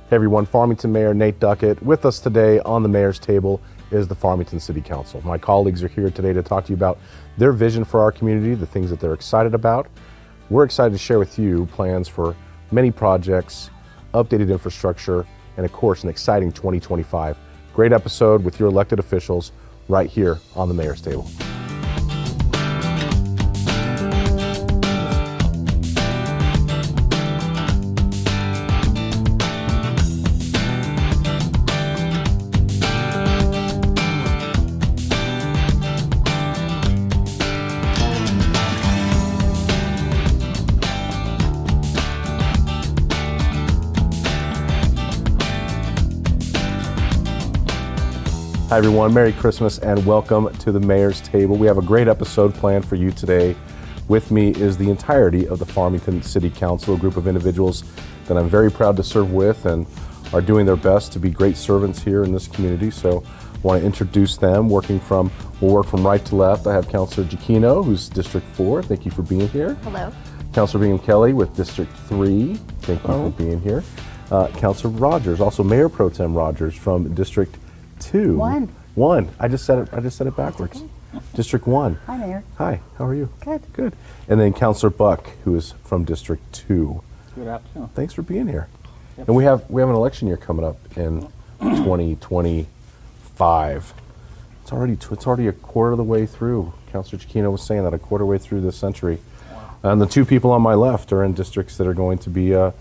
Hey everyone, Farmington Mayor Nate Duckett. With us today on the Mayor's Table is the Farmington City Council. My colleagues are here today to talk to you about their vision for our community, the things that they're excited about. We're excited to share with you plans for many projects, updated infrastructure, and of course an exciting 2025. Great episode with your elected officials right here on the Mayor's Table. Hi everyone, Merry Christmas and welcome to the Mayor's Table. We have a great episode planned for you today. With me is the entirety of the Farmington City Council, a group of individuals that I'm very proud to serve with and are doing their best to be great servants here in this community. So I want to introduce them. We'll work from right to left. I have Councilor Giacchino, who's District 4. Thank you for being here. Hello. Councilor Bingham Kelly with District 3. Thank you for being here. Councilor Rogers, also Mayor Pro Tem Rogers from District 2. One. I just said it backwards. Okay. District 1. Hi, Mayor. Hi. How are you? Good. Good. And then Councilor Buck, who is from District 2. Good afternoon. Thanks for being here. Yep. And we have an election year coming up in 2025. It's already a quarter of the way through. Councilor Giacchino was saying that a quarter way through this century. Wow. And the two people on my left are in districts that are going to be up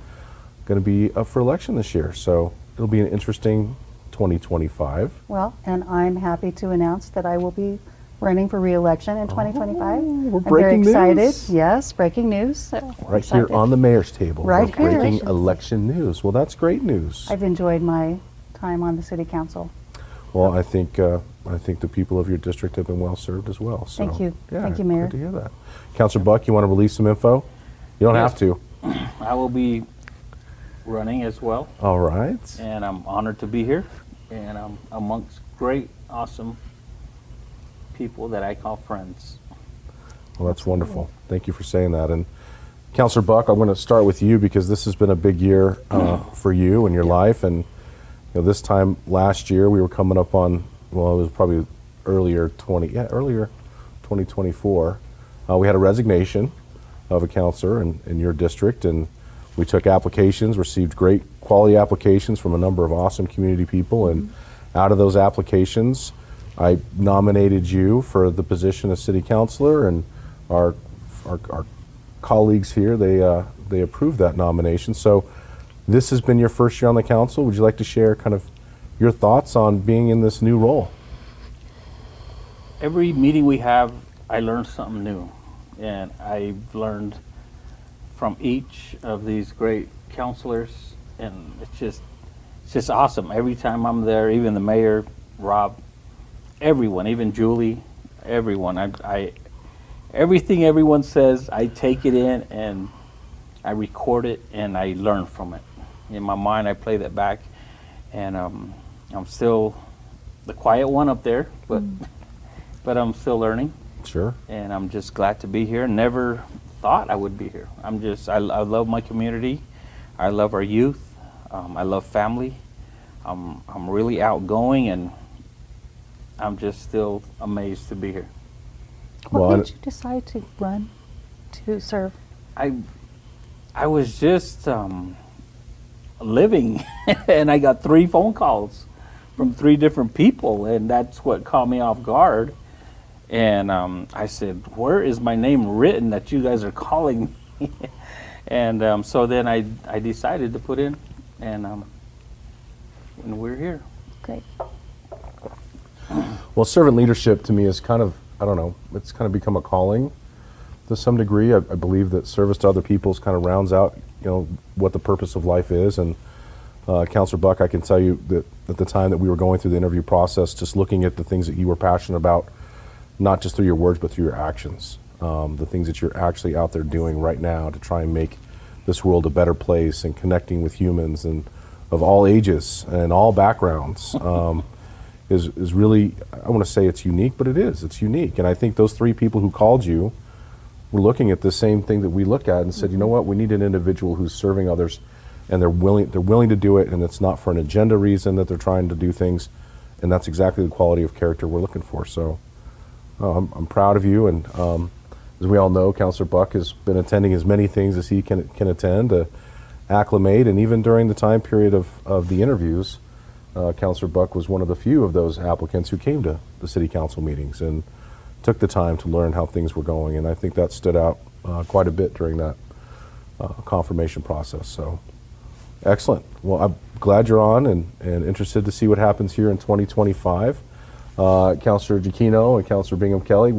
for election this year. So it'll be an interesting 2025. Well, and I'm happy to announce that I will be running for re-election in 2025. We're I'm breaking very excited. news. Yes, breaking news. So Right here on the Mayor's Table. Right We're here. breaking election news. Well, that's great news. I've enjoyed my time on the City Council. Well, I think the people of your district have been well served as well. So, Thank you. Yeah, Thank you, Mayor. Good to hear that. Councilor Buck, you want to release some info? You don't Yes. have to. I will be running as well, All right. and I'm honored to be here, and I'm amongst great, awesome people that I call friends. Well, that's wonderful. Thank you for saying that. And Councilor Buck, I'm going to start with you because this has been a big year for you and your life. And this time last year, we were coming up on, well, it was probably earlier 2024. We had a resignation of a councilor in your district, and we took applications, received great quality applications from a number of awesome community people, and out of those applications, I nominated you for the position of city councilor, and our colleagues here, they approved that nomination. So this has been your first year on the council. Would you like to share kind of your thoughts on being in this new role? Every meeting we have, I learn something new, and I've learned from each of these great counselors, and it's just awesome. Every time I'm there, even the mayor, Rob, everyone, even Julie, everyone, I everything everyone says, I take it in and I record it and I learn from it. In my mind, I play that back, and I'm still the quiet one up there, but I'm still learning. Sure. And I'm just glad to be here. Never thought I would be here. I love my community. I love our youth. I love family. I'm really outgoing, and I'm just still amazed to be here. What made you decide to run to serve? I was just living, and I got 3 phone calls from 3 different people, and that's what caught me off guard. And I said, where is my name written that you guys are calling me? And so then I decided to put in, and we're here. Great. Well, servant leadership to me is kind of, I don't know, it's kind of become a calling to some degree. I believe that service to other people kind of rounds out, what the purpose of life is. And Councilor Buck, I can tell you that at the time that we were going through the interview process, just looking at the things that you were passionate about, not just through your words, but through your actions, the things that you're actually out there doing right now to try and make this world a better place and connecting with humans and of all ages and all backgrounds is really, I want to say it's unique, but it's unique. And I think those 3 people who called you were looking at the same thing that we look at and said, you know what, we need an individual who's serving others and they're willing to do it, and it's not for an agenda reason that they're trying to do things, and that's exactly the quality of character we're looking for. So I'm proud of you, and as we all know, Councilor Buck has been attending as many things as he can attend to acclimate, and even during the time period of the interviews, Councilor Buck was one of the few of those applicants who came to the city council meetings and took the time to learn how things were going, and I think that stood out quite a bit during that confirmation process. So excellent. Well, I'm glad you're on and interested to see what happens here in 2025. Councilor Giacchino and Councilor Bingham Kelly,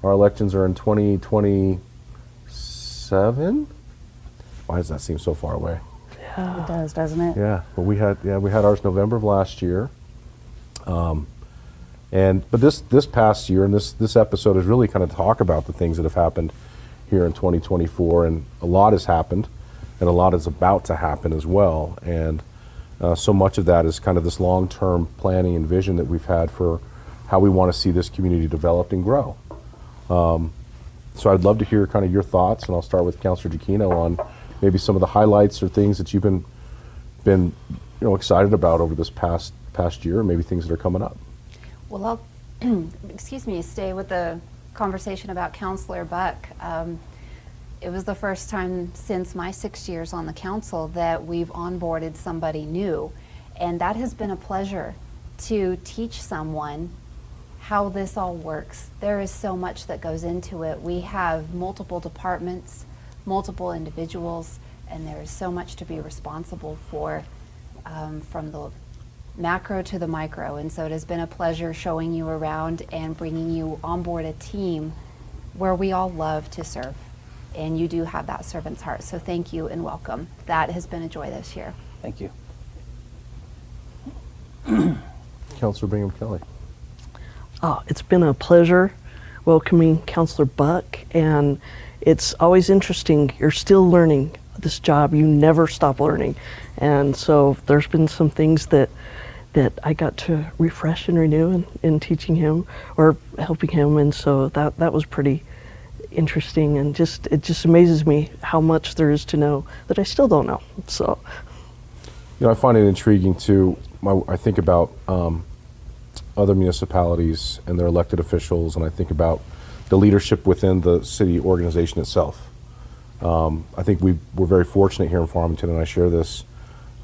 our elections are in 2027. Why does that seem so far away? It does, doesn't it? Yeah, well, we had ours November of last year, but this past year, and this episode is really kind of talk about the things that have happened here in 2024, and a lot has happened, and a lot is about to happen as well, and so much of that is kind of this long-term planning and vision that we've had for how we want to see this community developed and grow. So I'd love to hear kind of your thoughts, and I'll start with Councilor Giacchino on maybe some of the highlights or things that you've been excited about over this past year, maybe things that are coming up. Well, I'll stay with the conversation about Councilor Buck. It was the first time since my 6 years on the council that we've onboarded somebody new, and that has been a pleasure to teach someone how this all works. There is so much that goes into it. We have multiple departments, multiple individuals, and there is so much to be responsible for, from the macro to the micro. And so it has been a pleasure showing you around and bringing you on board a team where we all love to serve. And you do have that servant's heart. So thank you and welcome. That has been a joy this year. Thank you. Councilor Bingham Kelly. It's been a pleasure welcoming Councilor Buck, and it's always interesting. You're still learning this job. You never stop learning. And so there's been some things that I got to refresh and renew in teaching him or helping him. And so that was pretty interesting, and it just amazes me how much there is to know that I still don't know. So, I find it intriguing too. I think about other municipalities and their elected officials, and I think about the leadership within the city organization itself. I think we're very fortunate here in Farmington, and I share this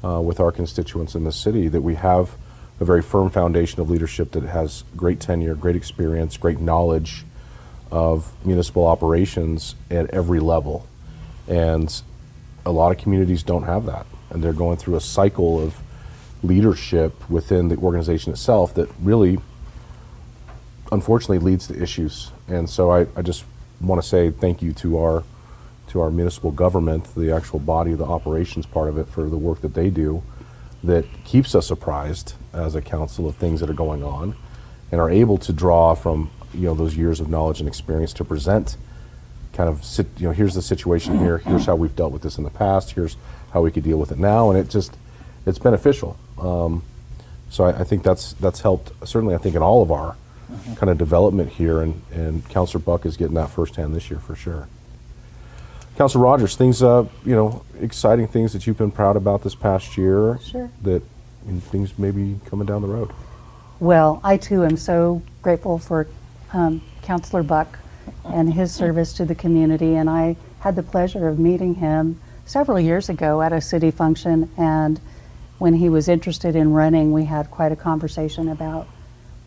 with our constituents in the city, that we have a very firm foundation of leadership that has great tenure, great experience, great knowledge of municipal operations at every level. And a lot of communities don't have that, and they're going through a cycle of leadership within the organization itself that really, unfortunately, leads to issues. And so I just want to say thank you to our municipal government, the actual body of the operations part of it, for the work that they do that keeps us apprised as a council of things that are going on, and are able to draw from those years of knowledge and experience to present kind of here's the situation here, here's how we've dealt with this in the past, here's how we could deal with it now, and it's beneficial. So I think that's helped, certainly I think, in all of our kind of development here, and Councilor Buck is getting that firsthand this year for sure. Councilor Rogers, things, exciting things that you've been proud about this past year. Sure. That things maybe coming down the road. Well, I too am so grateful for Councilor Buck and his service to the community, and I had the pleasure of meeting him several years ago at a city function, and when he was interested in running, we had quite a conversation about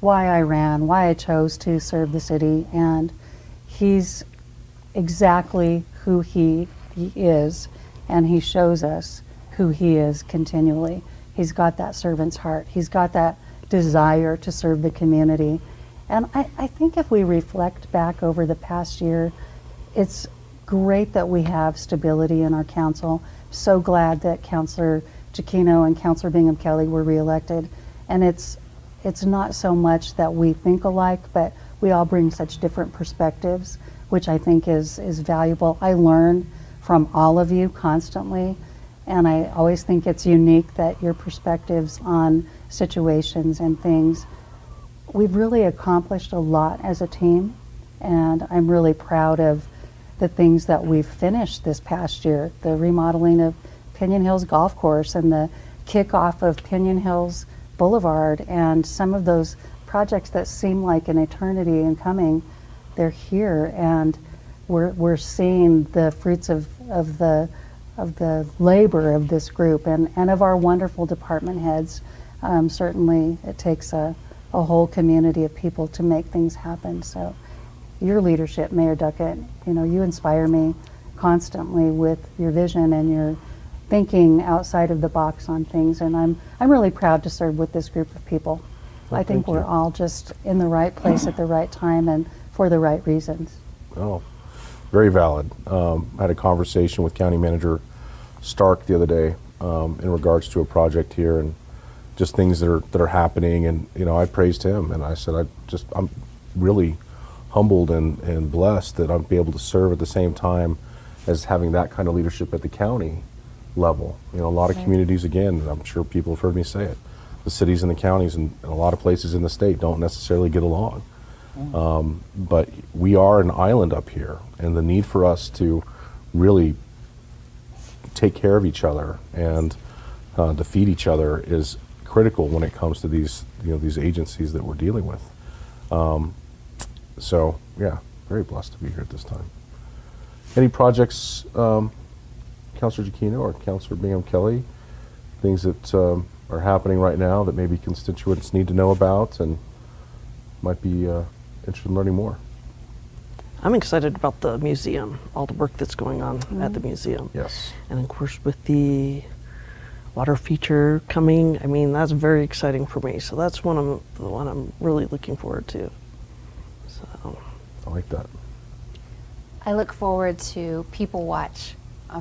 why I ran, why I chose to serve the city, and he's exactly who he is, and he shows us who he is continually. He's got that servant's heart. He's got that desire to serve the community. And I think if we reflect back over the past year, it's great that we have stability in our council. So glad that Councilor Giacchino and Councilor Bingham Kelly were reelected. And it's not so much that we think alike, but we all bring such different perspectives, which I think is valuable. I learn from all of you constantly, and I always think it's unique that your perspectives on situations and things. We've really accomplished a lot as a team, and I'm really proud of the things that we've finished this past year. The remodeling of Pinion Hills Golf Course and the kickoff of Pinion Hills Boulevard, and some of those projects that seem like an eternity in coming, they're here, and we're seeing the fruits of the labor of this group and of our wonderful department heads. Certainly, it takes a whole community of people to make things happen. So, your leadership, Mayor Duckett, you inspire me constantly with your vision and your thinking outside of the box on things, and I'm really proud to serve with this group of people. Well, I think thank we're you. all just in the right place at the right time and for the right reasons. Oh, very valid. I had a conversation with County Manager Stark the other day in regards to a project here and just things that are happening, and I praised him and I said I'm really humbled and blessed that I'll be able to serve at the same time as having that kind of leadership at the county level. A lot of Right. communities, again, I'm sure people have heard me say it, the cities and the counties and a lot of places in the state don't necessarily get along. But we are an island up here, and the need for us to really take care of each other and to feed each other is critical when it comes to these agencies that we're dealing with. So yeah, very blessed to be here at this time. Any projects, Councilor Giacchino or Councilor Bingham Kelly, things that are happening right now that maybe constituents need to know about and might be interested in learning more? I'm excited about the museum, all the work that's going on at the museum. Yes. And of course, with the water feature coming, that's very exciting for me. So that's the one I'm really looking forward to. So I like that. I look forward to People Watch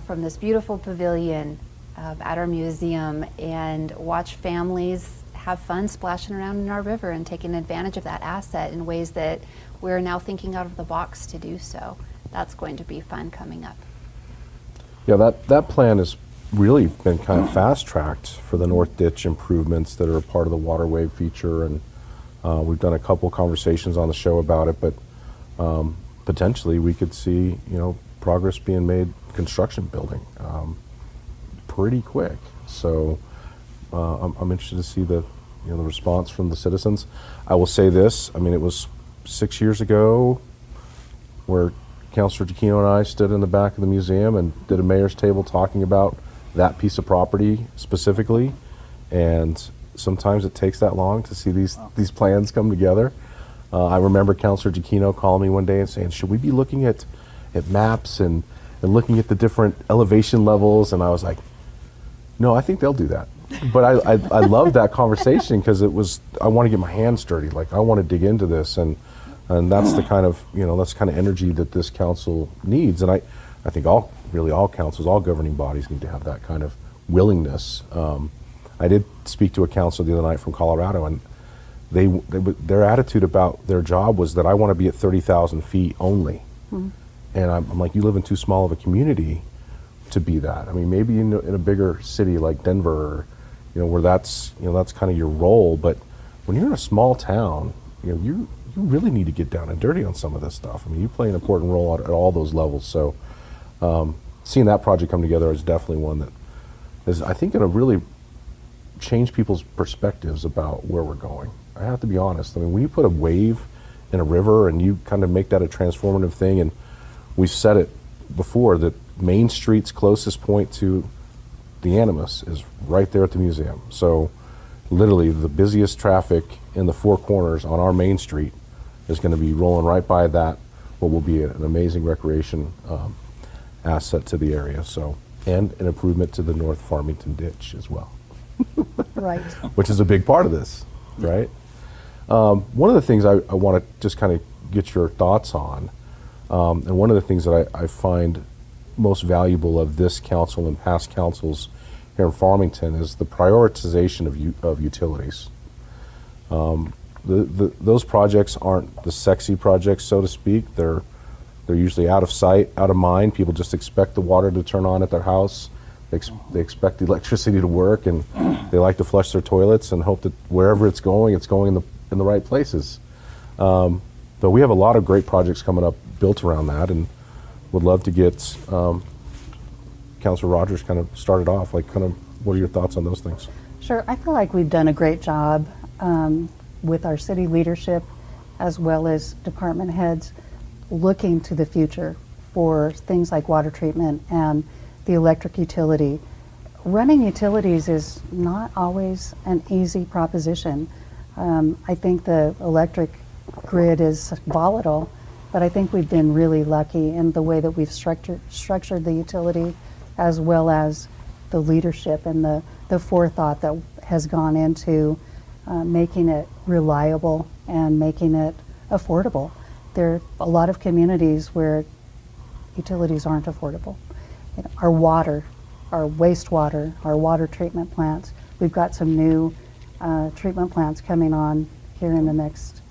from this beautiful pavilion at our museum, and watch families have fun splashing around in our river and taking advantage of that asset in ways that we're now thinking out of the box to do so. That's going to be fun coming up. Yeah, that plan has really been kind of fast-tracked for the North Ditch improvements that are a part of the waterway feature, and we've done a couple conversations on the show about it, but potentially we could see, progress being made, construction building, pretty quick. So I'm interested to see the response from the citizens. I will say this, it was 6 years ago where Councilor Giacchino and I stood in the back of the museum and did a mayor's table talking about that piece of property specifically, and sometimes it takes that long to see these plans come together. I remember Councilor Giacchino calling me one day and saying, should we be looking at maps and looking at the different elevation levels? And I was like, no, I think they'll do that. But I loved that conversation because I want to get my hands dirty. Like, I want to dig into this, and that's the kind of energy that this council needs. And I think all councils, all governing bodies need to have that kind of willingness. I did speak to a council the other night from Colorado, and their attitude about their job was that I want to be at 30,000 feet only. Mm-hmm. And I'm like, you live in too small of a community to be that. Maybe in a bigger city like Denver, where that's kind of your role. But when you're in a small town, you really need to get down and dirty on some of this stuff. You play an important role at all those levels. So seeing that project come together is definitely one that is, I think, going to really change people's perspectives about where we're going. I have to be honest. When you put a wave in a river and you kind of make that a transformative thing, and we've said it before that Main Street's closest point to the Animus is right there at the museum. So literally the busiest traffic in the Four Corners on our Main Street is going to be rolling right by that, what will be an amazing recreation asset to the area. So, and an improvement to the North Farmington ditch as well. Right. Which is a big part of this, right? One of the things I want to just kind of get your thoughts on, and one of the things that I find most valuable of this council and past councils here in Farmington is the prioritization of utilities. Those projects aren't the sexy projects, so to speak. They're usually out of sight, out of mind. People just expect the water to turn on at their house. They expect the electricity to work, and they like to flush their toilets and hope that wherever it's going in the right places. But we have a lot of great projects coming up built around that, and would love to get Councilor Rogers kind of started off, like kind of what are your thoughts on those things? Sure. I feel like we've done a great job with our city leadership as well as department heads looking to the future for things like water treatment and the electric utility. Running utilities is not always an easy proposition. I think the electric grid is volatile, but I think we've been really lucky in the way that we've structured the utility, as well as the leadership and the forethought that has gone into making it reliable and making it affordable. There are a lot of communities where utilities aren't affordable. You know, our water, our wastewater, our water treatment plants. We've got some new treatment plants coming on here in the next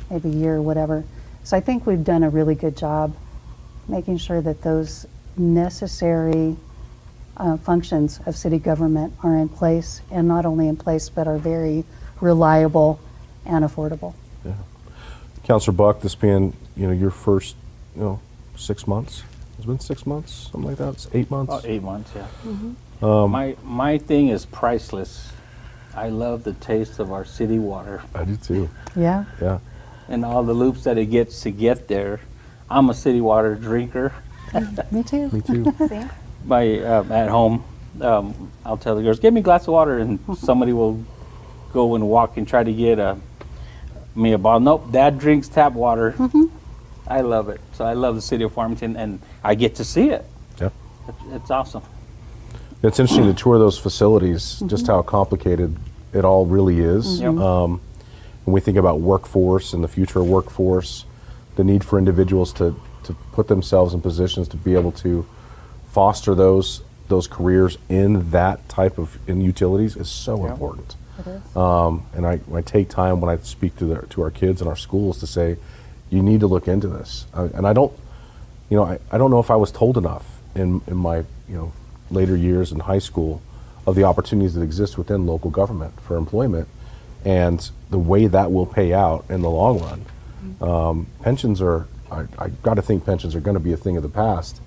maybe year or whatever. So I think we've done a really good job making sure that those necessary functions of city government are in place, and not only in place, but are very reliable and affordable. Yeah. Councilor Buck, this being, your first, 6 months. It's been 6 months, something like that. It's 8 months. About 8 months, yeah. My thing is priceless. I love the taste of our city water I do too. Yeah. Yeah. and all the loops that it gets to get there. I'm a city water drinker. Me too. Me too. See? At home, I'll tell the girls, "Give me a glass of water," and somebody will go and walk and try to get me a bottle. Nope, Dad drinks tap water. I love it. So I love the city of Farmington, and I get to see it. Yeah. It's awesome. It's interesting to tour those facilities, just how complicated it all really is. Yep. When we think about workforce and the future of workforce, the need for individuals to put themselves in positions to be able to foster those careers in that type of utilities is so important. It is. And I take time when I speak to our kids in our schools to say, you need to look into this. And I don't know if I was told enough in my later years in high school of the opportunities that exist within local government for employment and the way that will pay out in the long run. Pensions are, I got to think pensions are going to be a thing of the past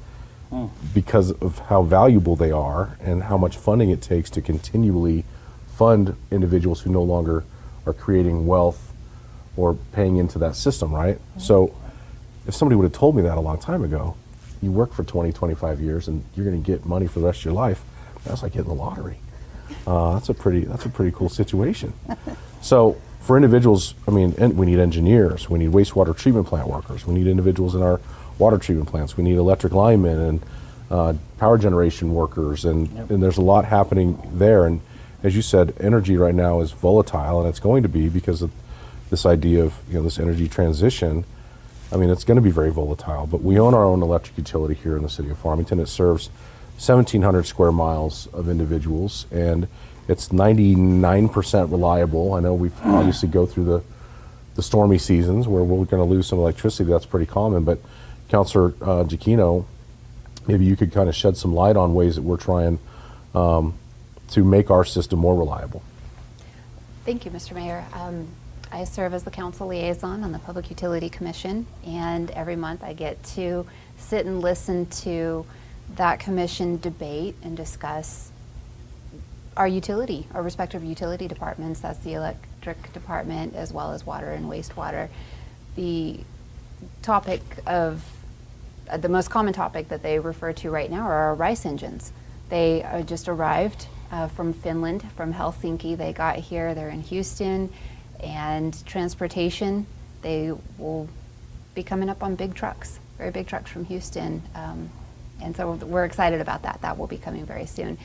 because of how valuable they are and how much funding it takes to continually fund individuals who no longer are creating wealth or paying into that system, right? So if somebody would have told me that a long time ago, you work for 20, 25 years and you're going to get money for the rest of your life, that's like hitting the lottery. That's a pretty cool situation. So for individuals, we need engineers, we need wastewater treatment plant workers, we need individuals in our water treatment plants, we need electric linemen and power generation workers, and there's a lot happening there. And as you said, energy right now is volatile, and it's going to be because of this idea of this energy transition. It's going to be very volatile, but we own our own electric utility here in the city of Farmington. It serves 1,700 square miles of individuals, and it's 99% reliable. I know we've obviously go through the stormy seasons where we're going to lose some electricity. That's pretty common, but Councilor Giacchino, maybe you could kind of shed some light on ways that we're trying to make our system more reliable. Thank you, Mr. Mayor. I serve as the council liaison on the Public Utility Commission, and every month I get to sit and listen to that commission debate and discuss our respective utility departments. That's the electric department as well as water and wastewater. The most common topic that they refer to right now are our rice engines. They just arrived from Finland, from Helsinki. They got here, they're in Houston. And transportation, they will be coming up on big trucks, very big trucks from Houston. And so we're excited about that. That will be coming very soon.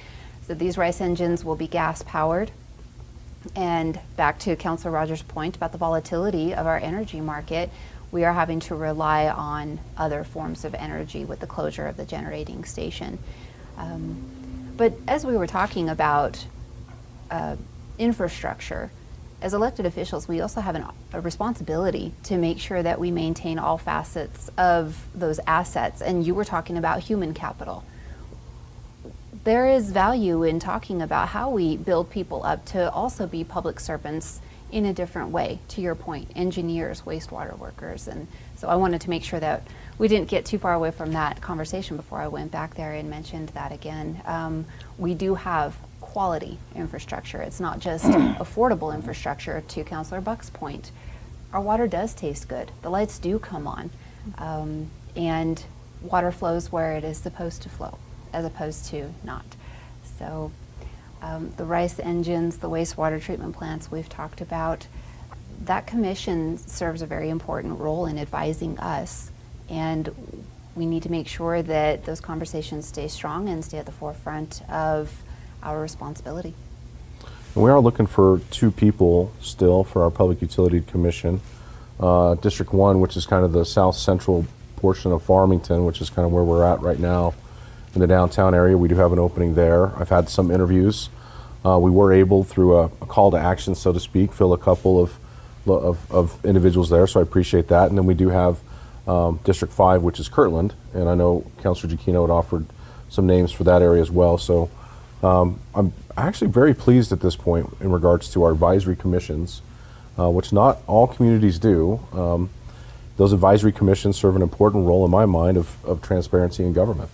So these rice engines will be gas powered. And back to Councilor Rogers' point about the volatility of our energy market, we are having to rely on other forms of energy with the closure of the generating station. But as we were talking about infrastructure, as elected officials, we also have a responsibility to make sure that we maintain all facets of those assets. And you were talking about human capital. There is value in talking about how we build people up to also be public servants in a different way, to your point, engineers, wastewater workers. And so I wanted to make sure that we didn't get too far away from that conversation before I went back there and mentioned that again. We do have quality infrastructure. It's not just affordable infrastructure, to Councilor Buck's point. Our water does taste good. The lights do come on. And water flows where it is supposed to flow, as opposed to not. So the RICE engines, the wastewater treatment plants we've talked about, that commission serves a very important role in advising us, and we need to make sure that those conversations stay strong and stay at the forefront of our responsibility. And we are looking for 2 people still for our Public Utility Commission. District 1, which is kind of the south central portion of Farmington, which is kind of where we're at right now in the downtown area. We do have an opening there. I've had some interviews. We were able, through a call to action, so to speak, fill a couple of individuals there, so I appreciate that. And then we do have District 5, which is Kirtland, and I know Councilor Giacchino had offered some names for that area as well. So I'm actually very pleased at this point in regards to our advisory commissions, which not all communities do. Those advisory commissions serve an important role in my mind of transparency in government.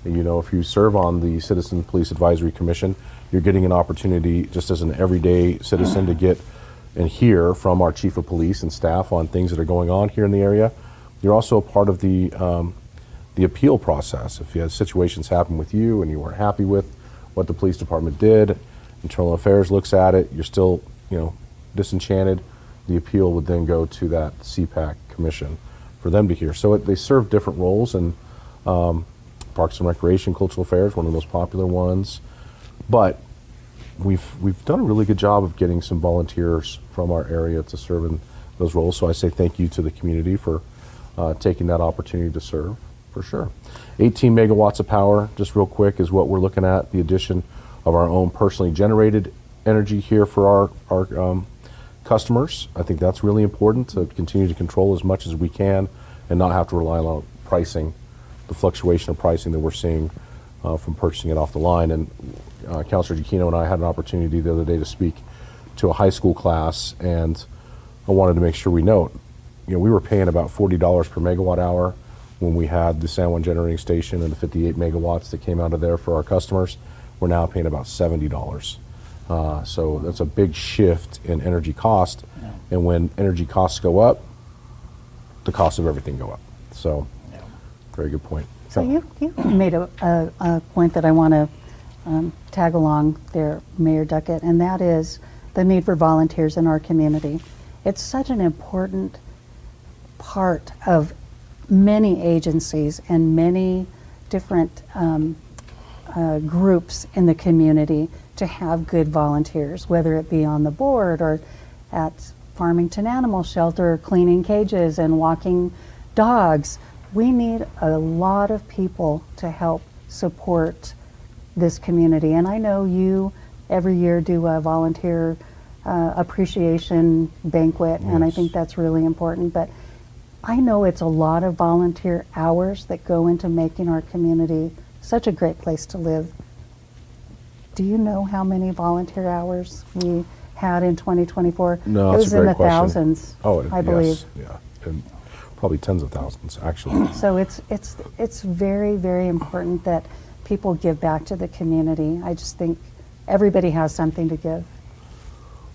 You know, if you serve on the Citizen Police Advisory Commission, you're getting an opportunity just as an everyday citizen to get and hear from our chief of police and staff on things that are going on here in the area. You're also a part of the appeal process. If you had situations happen with you and you weren't happy with what the police department did, Internal Affairs looks at it, you're still, you know, disenchanted, the appeal would then go to that CPAC commission for them to hear. So they serve different roles, and Parks and Recreation, Cultural Affairs, one of the most popular ones. But we've done a really good job of getting some volunteers from our area to serve in those roles. So I say thank you to the community for taking that opportunity to serve, for sure. 18 megawatts of power, just real quick, is what we're looking at. The addition of our own personally generated energy here for our customers. I think that's really important, to continue to control as much as we can and not have to rely on pricing, the fluctuation of pricing that we're seeing from purchasing it off the line. And Councilor Giacchino and I had an opportunity the other day to speak to a high school class, and I wanted to make sure we note, you know, we were paying about $40 per megawatt hour when we had the San Juan generating station and the 58 megawatts that came out of there for our customers. We're now paying about $70. So that's a big shift in energy cost. Yeah. And when energy costs go up, the cost of everything go up. So, Yeah. very good point. So you made a point that I want to tag along there, Mayor Duckett, and that is the need for volunteers in our community. It's such an important part of many agencies and many different groups in the community to have good volunteers, whether it be on the board or at Farmington Animal Shelter cleaning cages and walking dogs. We need a lot of people to help support this community. And I know you every year do a volunteer appreciation banquet, and I Yes. think that's really important. But I know it's a lot of volunteer hours that go into making our community such a great place to live. Do you know how many volunteer hours we had in 2024? No, it that's was a in great the question. thousands, I believe. Yes, yeah, and probably tens of thousands, actually. So it's very, very important that people give back to the community. I just think everybody has something to give.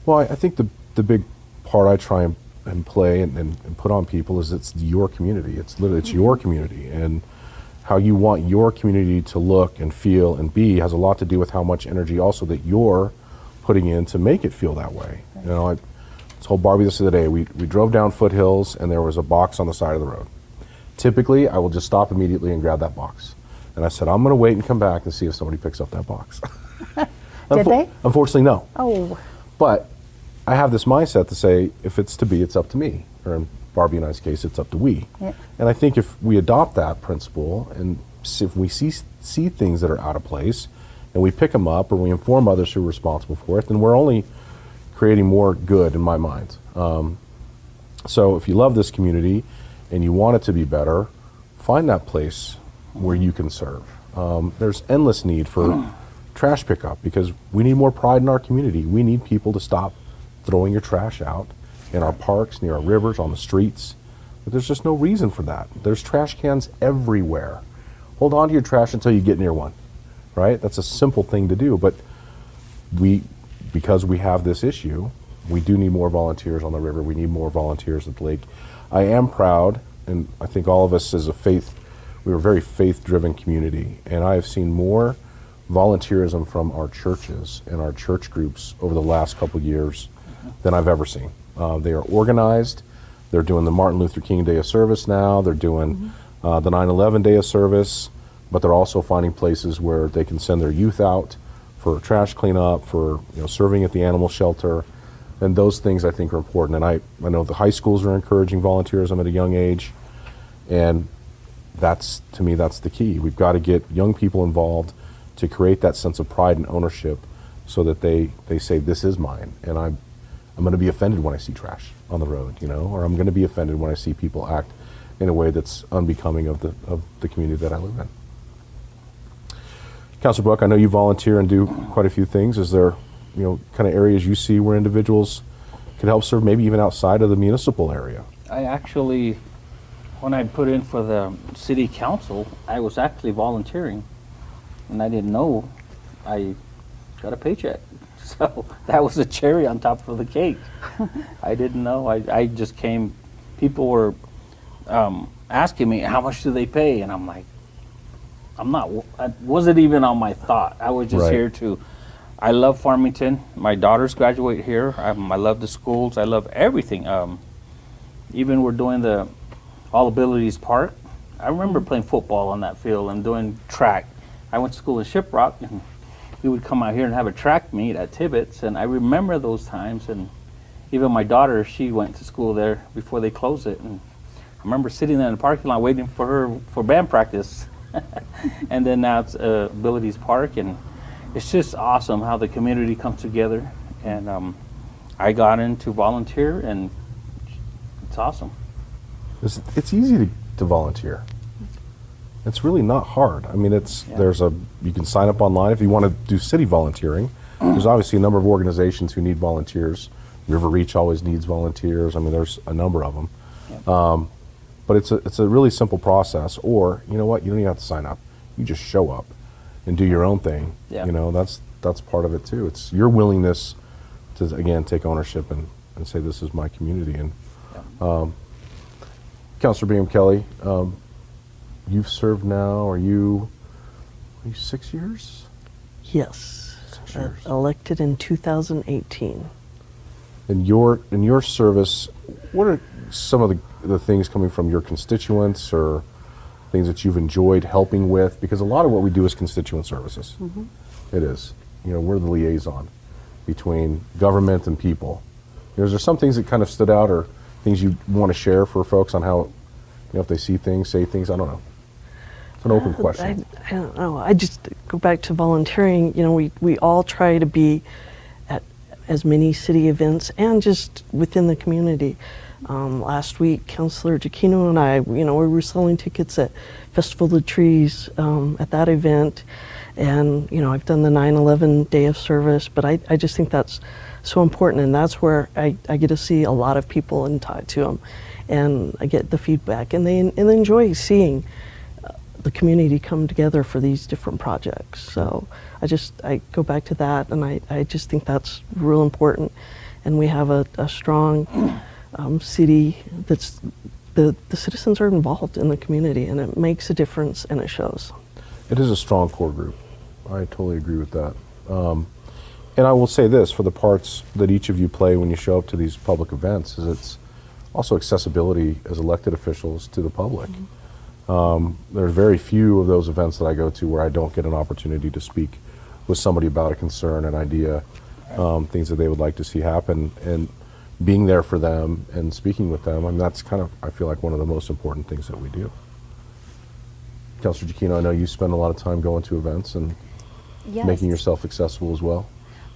Well, I think the big part I try and play and put on people is it's your community. It's literally, it's your community, and how you want your community to look and feel and be has a lot to do with how much energy also that you're putting in to make it feel that way. You know, I told Barbie this the other day. We drove down foothills and there was a box on the side of the road. Typically, I will just stop immediately and grab that box. And I said, I'm going to wait and come back and see if somebody picks up that box. Did they? Unfortunately, no. Oh, But I have this mindset to say, if it's to be, it's up to me. Or in Barbie and I's case, it's up to we. Yeah. And I think if we adopt that principle, and if we see things that are out of place, and we pick them up, or we inform others who are responsible for it, then we're only creating more good in my mind. So if you love this community and you want it to be better, find that place where you can serve. There's endless need for trash pickup because we need more pride in our community. We need people to stop throwing your trash out in our parks, near our rivers, on the streets. But there's just no reason for that. There's trash cans everywhere. Hold on to your trash until you get near one, right? That's a simple thing to do, but because we have this issue, we do need more volunteers on the river. We need more volunteers at the lake. I am proud, and I think all of us we're a very faith-driven community, and I have seen more volunteerism from our churches and our church groups over the last couple of years than I've ever seen. They are organized. They're doing the Martin Luther King Day of Service now. They're doing the 9/11 Day of Service, but they're also finding places where they can send their youth out for trash cleanup, for serving at the animal shelter, and those things I think are important. And I know the high schools are encouraging volunteerism at a young age, and to me that's the key. We've got to get young people involved to create that sense of pride and ownership, so that they say, this is mine, and I'm going to be offended when I see trash on the road, or I'm going to be offended when I see people act in a way that's unbecoming of the community that I live in. Councilor Buck, I know you volunteer and do quite a few things. Is there, kind of areas you see where individuals could help serve, maybe even outside of the municipal area? I actually, when I put in for the city council, I was actually volunteering, and I didn't know I got a paycheck. So that was a cherry on top of the cake. I didn't know. I just came. People were asking me, how much do they pay? And I'm like, I wasn't even on my thought. I was just here I love Farmington. My daughters graduate here. I love the schools. I love everything. Even we're doing the All Abilities Park. I remember playing football on that field and doing track. I went to school in Shiprock, and we would come out here and have a track meet at Tibbetts, and I remember those times. And even my daughter, she went to school there before they closed it, and I remember sitting there in the parking lot waiting for her for band practice. And then now it's Abilities Park, and it's just awesome how the community comes together. And I got in to volunteer, and it's awesome. It's easy to volunteer. It's really not hard. I mean, you can sign up online if you want to do city volunteering. There's obviously a number of organizations who need volunteers. River Reach always needs volunteers. I mean, there's a number of them. Yeah. But it's a really simple process. Or, you know what, you don't even have to sign up. You just show up and do your own thing. Yeah. That's part of it too. It's your willingness to, again, take ownership and say, this is my community. And Councilor Bingham Kelly, you've served now, are you 6 years? Yes. 6 years. Elected in 2018. In your service, what are some of the things coming from your constituents, or things that you've enjoyed helping with? Because a lot of what we do is constituent services. Mm-hmm. It is. We're the liaison between government and people. Is there some things that kind of stood out, or things you want to share for folks on how, if they see things, say things? I don't know. It's an open question. I don't know. I just go back to volunteering. We all try to be at as many city events and just within the community. Last week, Councilor Giacchino and I, we were selling tickets at Festival of the Trees at that event. And, I've done the 9/11 Day of Service, but I just think that's so important. And that's where I get to see a lot of people and talk to them. And I get the feedback, and they enjoy seeing the community come together for these different projects. So I go back to that, and I just think that's real important. And we have a strong city that's the citizens are involved in the community, and it makes a difference, and it shows. It is a strong core group. I totally agree with that. And I will say this, for the parts that each of you play when you show up to these public events, is it's also accessibility as elected officials to the public. Mm-hmm. There are very few of those events that I go to where I don't get an opportunity to speak with somebody about a concern, an idea, things that they would like to see happen, and being there for them and speaking with them. I mean, that's kind of, I feel like, one of the most important things that we do. Councilor Giacchino, I know you spend a lot of time going to events and making yourself accessible as well.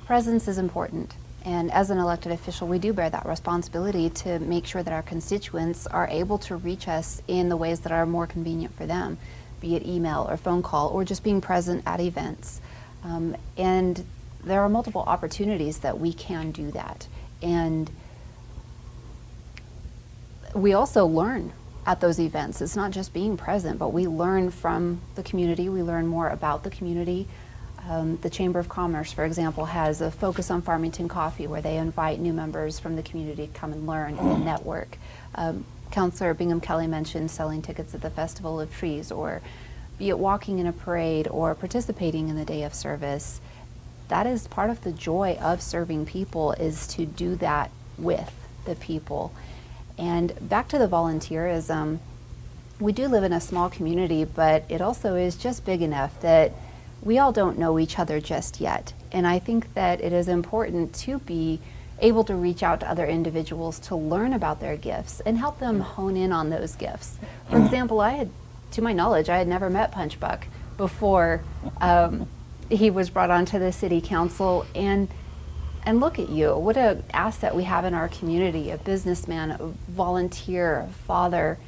Presence is important. And as an elected official, we do bear that responsibility to make sure that our constituents are able to reach us in the ways that are more convenient for them, be it email or phone call, or just being present at events. And there are multiple opportunities that we can do that. And we also learn at those events. It's not just being present, but we learn from the community. We learn more about the community. The Chamber of Commerce, for example, has a focus on Farmington coffee where they invite new members from the community to come and learn and network. Councilor Bingham Kelly mentioned selling tickets at the Festival of Trees, or be it walking in a parade or participating in the Day of Service. That is part of the joy of serving people, is to do that with the people. And back to the volunteerism, we do live in a small community, but it also is just big enough that we all don't know each other just yet. And I think that it is important to be able to reach out to other individuals to learn about their gifts and help them hone in on those gifts. For example, to my knowledge, I had never met Punch Buck before he was brought onto the city council. And look at you, what an asset we have in our community, a businessman, a volunteer, a father.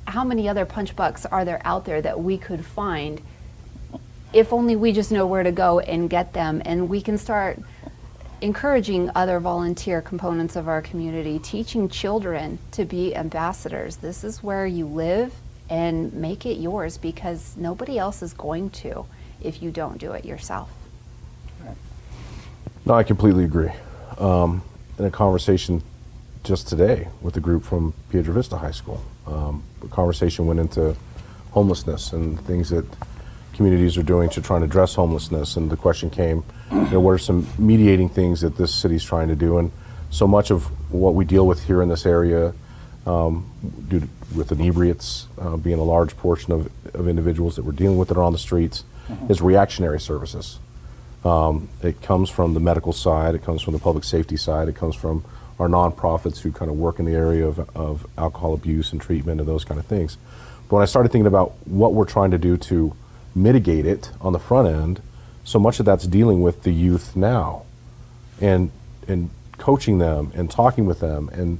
How many other Punch Bucks are there out there that we could find if only we just know where to go and get them? And we can start encouraging other volunteer components of our community, teaching children to be ambassadors. This is where you live, and make it yours, because nobody else is going to if you don't do it yourself. No, I completely agree. In a conversation just today with a group from Piedra Vista High School, the conversation went into homelessness and things that communities are doing to try and address homelessness. And the question came, what are some mediating things that this city's trying to do? And so much of what we deal with here in this area, with inebriates being a large portion of individuals that we're dealing with that are on the streets, is reactionary services. It comes from the medical side, it comes from the public safety side, it comes from our nonprofits who kind of work in the area of alcohol abuse and treatment and those kind of things. But when I started thinking about what we're trying to do to mitigate it on the front end, so much of that's dealing with the youth now and coaching them and talking with them and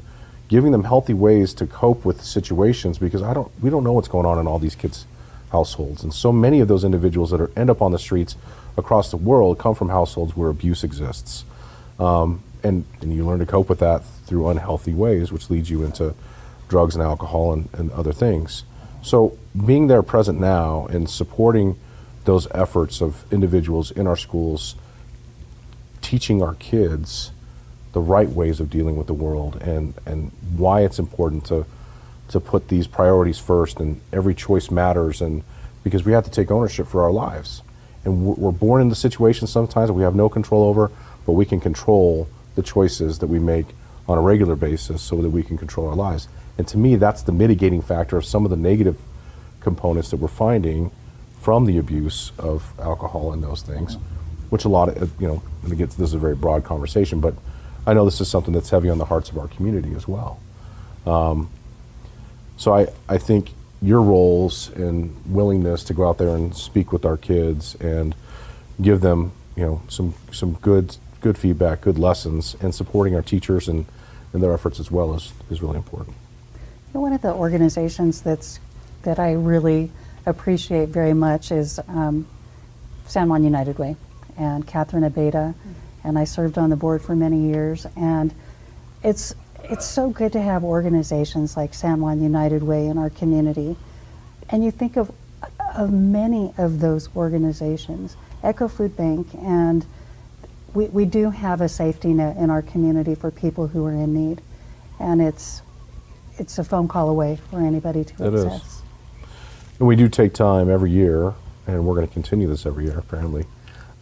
giving them healthy ways to cope with situations, because we don't know what's going on in all these kids' households. And so many of those individuals that end up on the streets across the world come from households where abuse exists. And you learn to cope with that through unhealthy ways, which leads you into drugs and alcohol and other things. So being there present now and supporting those efforts of individuals in our schools, teaching our kids the right ways of dealing with the world and why it's important to put these priorities first, and every choice matters, and because we have to take ownership for our lives. And we're born into situations sometimes that we have no control over, but we can control the choices that we make on a regular basis so that we can control our lives. And to me, that's the mitigating factor of some of the negative components that we're finding from the abuse of alcohol and those things, which a lot of, and again, this is a very broad conversation, but I know this is something that's heavy on the hearts of our community as well. So I think your roles and willingness to go out there and speak with our kids and give them, some good feedback, good lessons, and supporting our teachers and their efforts as well is really important. One of the organizations that I really appreciate very much is San Juan United Way and Catherine Abeda, and I served on the board for many years, and it's so good to have organizations like San Juan United Way in our community. And you think of many of those organizations, Echo Food Bank, and we do have a safety net in our community for people who are in need, and it's a phone call away for anybody to access. It is. And we do take time every year, and we're going to continue this every year apparently,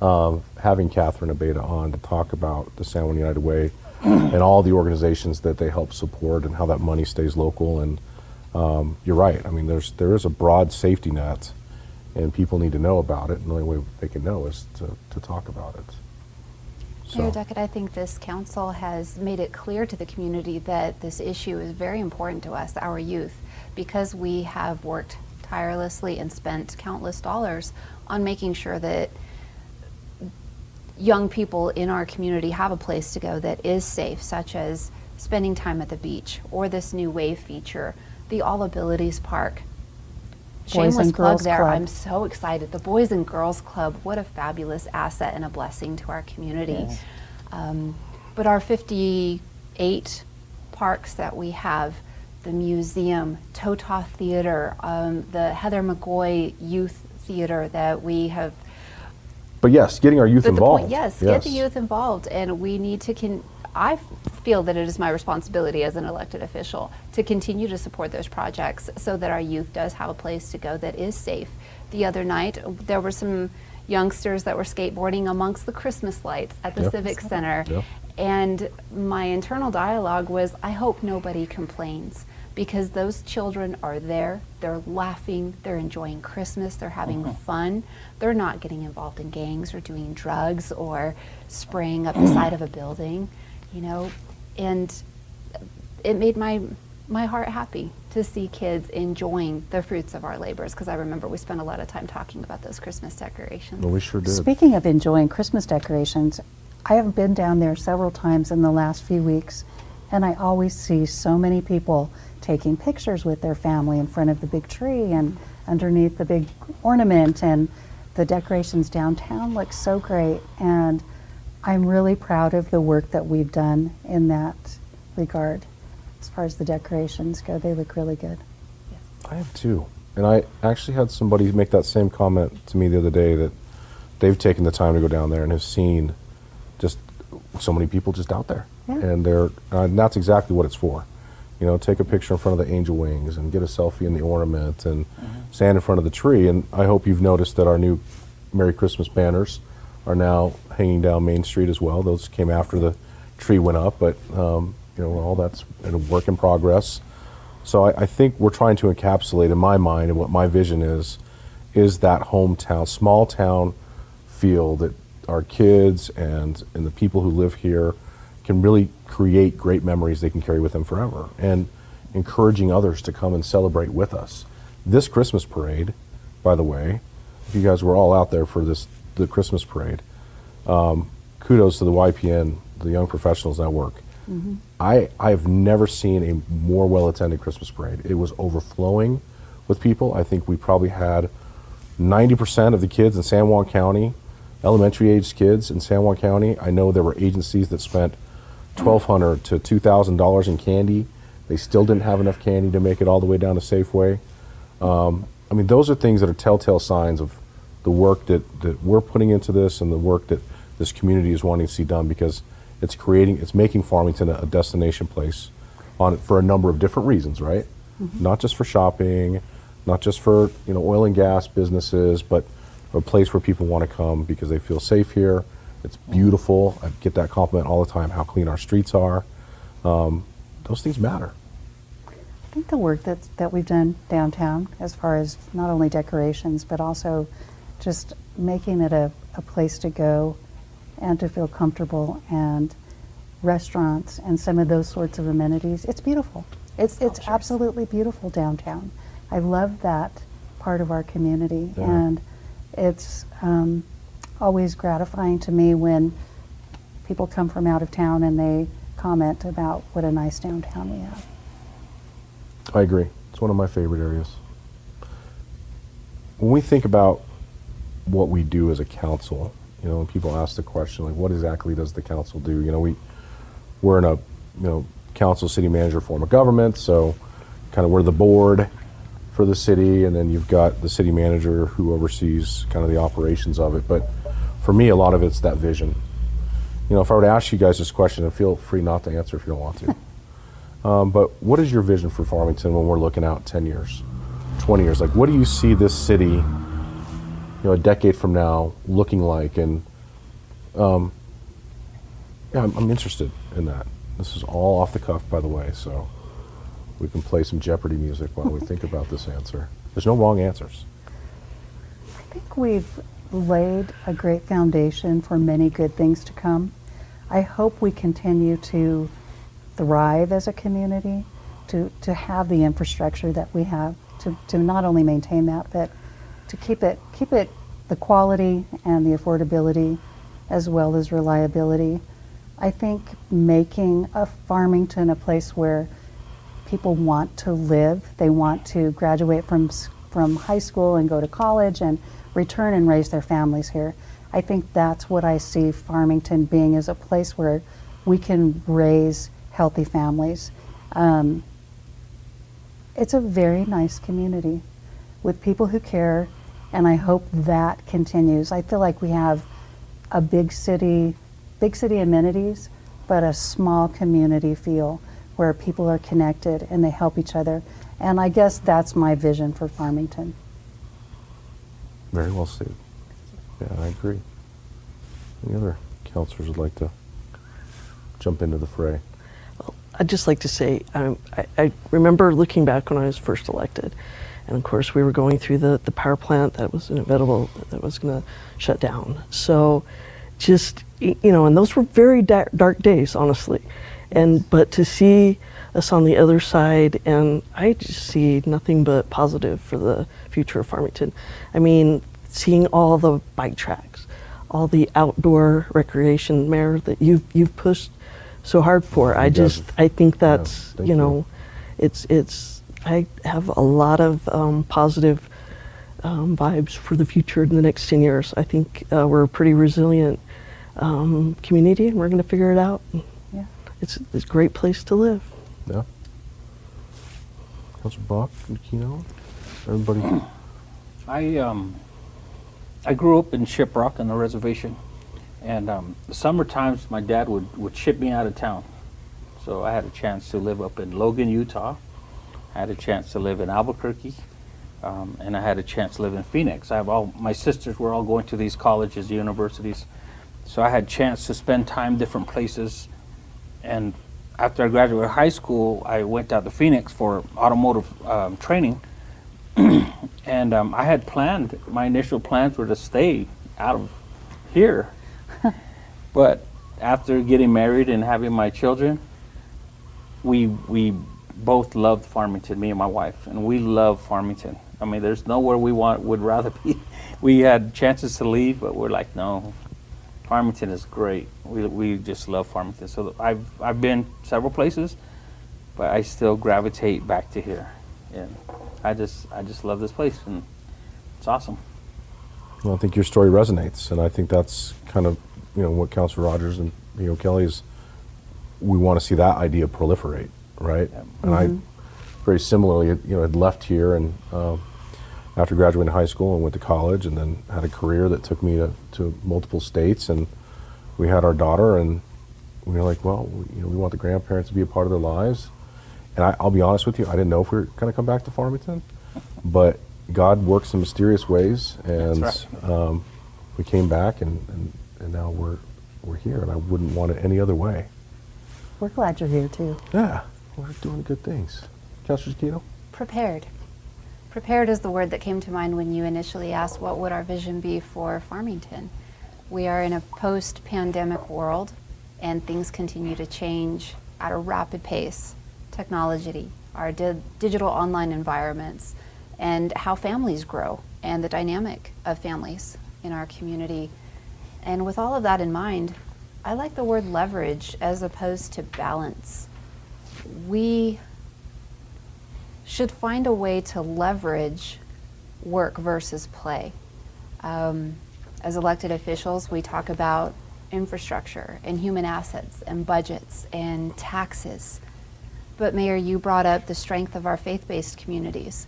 having Catherine Abeda on to talk about the San Juan United Way and all the organizations that they help support and how that money stays local. And you're right, I mean, there is a broad safety net, and people need to know about it, and the only way they can know is to talk about it. Mayor Duckett, I think this council has made it clear to the community that this issue is very important to us, our youth, because we have worked tirelessly and spent countless dollars on making sure that young people in our community have a place to go that is safe, such as spending time at the beach, or this new wave feature, the All Abilities Park. Shameless plug there. I'm so excited. The Boys and Girls Club, what a fabulous asset and a blessing to our community. Yes. But our 58 parks that we have, the museum, Tototh Theater, the Heather McGoy Youth Theater that we have. But yes, getting our youth But the involved. point, yes, get the youth involved, and we need to. I feel that it is my responsibility as an elected official to continue to support those projects so that our youth does have a place to go that is safe. The other night, there were some youngsters that were skateboarding amongst the Christmas lights at the Yep. Civic Center. Yep. And my internal dialogue was, I hope nobody complains, because those children are there, they're laughing, they're enjoying Christmas, they're having fun. They're not getting involved in gangs or doing drugs or spraying up the side of a building, you know. And it made my heart happy to see kids enjoying the fruits of our labors, because I remember we spent a lot of time talking about those Christmas decorations. Well, we sure did. Speaking of enjoying Christmas decorations, I have been down there several times in the last few weeks, and I always see so many people taking pictures with their family in front of the big tree and underneath the big ornament, and the decorations downtown look so great. And I'm really proud of the work that we've done in that regard. As far as the decorations go, they look really good. I have too. And I actually had somebody make that same comment to me the other day, that they've taken the time to go down there and have seen just so many people just out there. Yeah. And that's exactly what it's for. You know, take a picture in front of the angel wings and get a selfie in the ornament and stand in front of the tree. And I hope you've noticed that our new Merry Christmas banners are now hanging down Main Street as well. Those came after the tree went up, but you know, all that's a work in progress. So I think we're trying to encapsulate, in my mind, and what my vision is that hometown, small town feel that our kids and the people who live here can really create great memories they can carry with them forever, and encouraging others to come and celebrate with us. This Christmas parade, by the way, if you guys were all out there for the Christmas parade, kudos to the YPN, the Young Professionals Network. I have never seen a more well-attended Christmas parade. It was overflowing with people. I think we probably had 90% of the kids in San Juan County, elementary age kids in San Juan County. I know there were agencies that spent $1,200 to $2,000 in candy. They still didn't have enough candy to make it all the way down to Safeway. I mean, those are things that are telltale signs of the work that we're putting into this, and the work that this community is wanting to see done, because it's making Farmington a destination place for a number of different reasons, right? Not just for shopping, not just for, you know, oil and gas businesses, but a place where people want to come because they feel safe here. It's beautiful. I get that compliment all the time, how clean our streets are. Those things matter. I think the work that we've done downtown, as far as not only decorations, but also just making it a place to go and to feel comfortable, and restaurants and some of those sorts of amenities, it's beautiful. It's absolutely beautiful downtown. I love that part of our community, Yeah. and it's always gratifying to me when people come from out of town and they comment about what a nice downtown we have. I agree. It's one of my favorite areas. When we think about what we do as a council, you know, when people ask the question, like, what exactly does the council do? You know, we're in a, you know, council city manager form of government, so kind of we're the board for the city, and then you've got the city manager who oversees kind of the operations of it. But for me, a lot of it's that vision. You know, if I were to ask you guys this question, and feel free not to answer if you don't want to, but what is your vision for Farmington when we're looking out 10 years, 20 years? Like, what do you see this city, you know, a decade from now looking like? And yeah, I'm interested in that. This is all off the cuff, by the way, so we can play some Jeopardy music while we think about this answer. There's no wrong answers. I think we've laid a great foundation for many good things to come. I hope we continue to thrive as a community, to have the infrastructure that we have, to not only maintain that, but to keep it the quality and the affordability as well as reliability. I think making a Farmington a place where people want to live, they want to graduate from high school and go to college and return and raise their families here. I think that's what I see Farmington being, is a place where we can raise healthy families. It's a very nice community with people who care, and I hope that continues. I feel like we have a big city amenities, but a small community feel where people are connected and they help each other. And I guess that's my vision for Farmington. Very well stated. Yeah, I agree. Any other councilors would like to jump into the fray? I'd just like to say, I remember looking back when I was first elected, and of course we were going through the power plant that was inevitable, that was going to shut down. So just, and those were very dark days, honestly. But to see us on the other side, and I just see nothing but positive for the future of Farmington. I mean, seeing all the bike tracks, all the outdoor recreation, Mayor, that you've pushed so hard for. I think that's, I have a lot of positive vibes for the future in the next 10 years. I think we're a pretty resilient community, and we're going to figure it out. Yeah. It's a great place to live. Yeah. Councilor Bach, Keno, everybody. I grew up in Shiprock on the reservation, and the summer times my dad would ship me out of town. So I had a chance to live up in Logan, Utah. I had a chance to live in Albuquerque, and I had a chance to live in Phoenix. My sisters were all going to these colleges, universities, so I had a chance to spend time different places. And after I graduated high school, I went out to Phoenix for automotive training. And I had planned, my initial plans were to stay out of here. But after getting married and having my children, we both loved Farmington, me and my wife, and we love Farmington. I mean, there's nowhere would rather be. We had chances to leave, but we're like, no, Farmington is great. We just love Farmington. So I've been several places, but I still gravitate back to here. And I just love this place, and it's awesome. Well, I think your story resonates, and I think that's kind of what Councilor Rogers and Kelly is. We want to see that idea proliferate, right? Yeah. And I very similarly, had left here and after graduating high school and went to college, and then had a career that took me to multiple states, and we had our daughter, and we were like, well, we want the grandparents to be a part of their lives. And I'll be honest with you, I didn't know if we were going to come back to Farmington, but God works in mysterious ways, and That's right. We came back, and now we're here, and I wouldn't want it any other way. We're glad you're here too. Yeah, we're doing good things. Councilor Keno? Prepared. Prepared is the word that came to mind when you initially asked what would our vision be for Farmington. We are in a post-pandemic world, and things continue to change at a rapid pace. Technology, our digital online environments, and how families grow, and the dynamic of families in our community. And with all of that in mind, I like the word leverage as opposed to balance. We should find a way to leverage work versus play. As elected officials, we talk about infrastructure and human assets and budgets and taxes. But Mayor, you brought up the strength of our faith-based communities.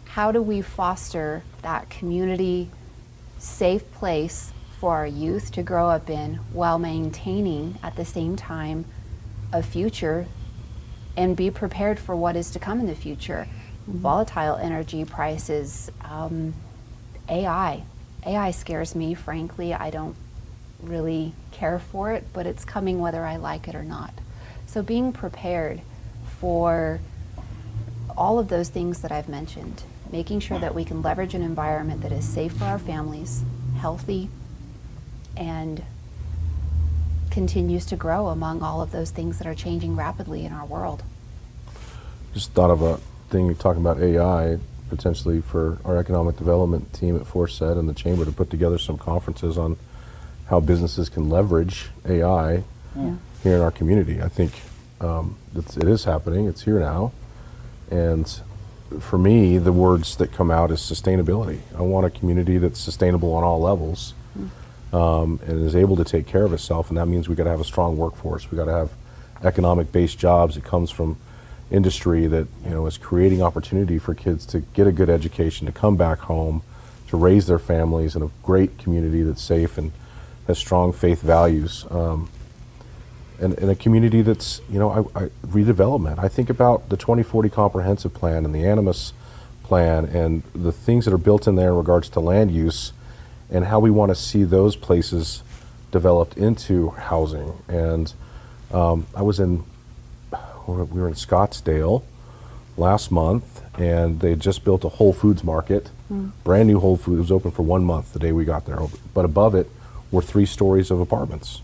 How do we foster that community safe place for our youth to grow up in while maintaining at the same time a future and be prepared for what is to come in the future? Volatile energy prices, AI. AI scares me, frankly. I don't really care for it, but it's coming whether I like it or not. So being prepared for all of those things that I've mentioned, making sure that we can leverage an environment that is safe for our families, healthy, and continues to grow among all of those things that are changing rapidly in our world. Just thought of a thing, you're talking about AI, potentially for our economic development team at Forset and the Chamber to put together some conferences on how businesses can leverage AI here in our community. I think it is happening, it's here now. And for me, the words that come out is sustainability. I want a community that's sustainable on all levels. and is able to take care of itself, and that means we got to have a strong workforce. We got to have economic-based jobs. It comes from industry that is creating opportunity for kids to get a good education, to come back home, to raise their families in a great community that's safe and has strong faith values, and a community that's redevelopment. I think about the 2040 Comprehensive Plan and the Animus Plan and the things that are built in there in regards to land use and how we want to see those places developed into housing. And we were in Scottsdale last month, and they just built a Whole Foods market, brand new Whole Foods. It was open for 1 month the day we got there, but above it were 3 stories of apartments.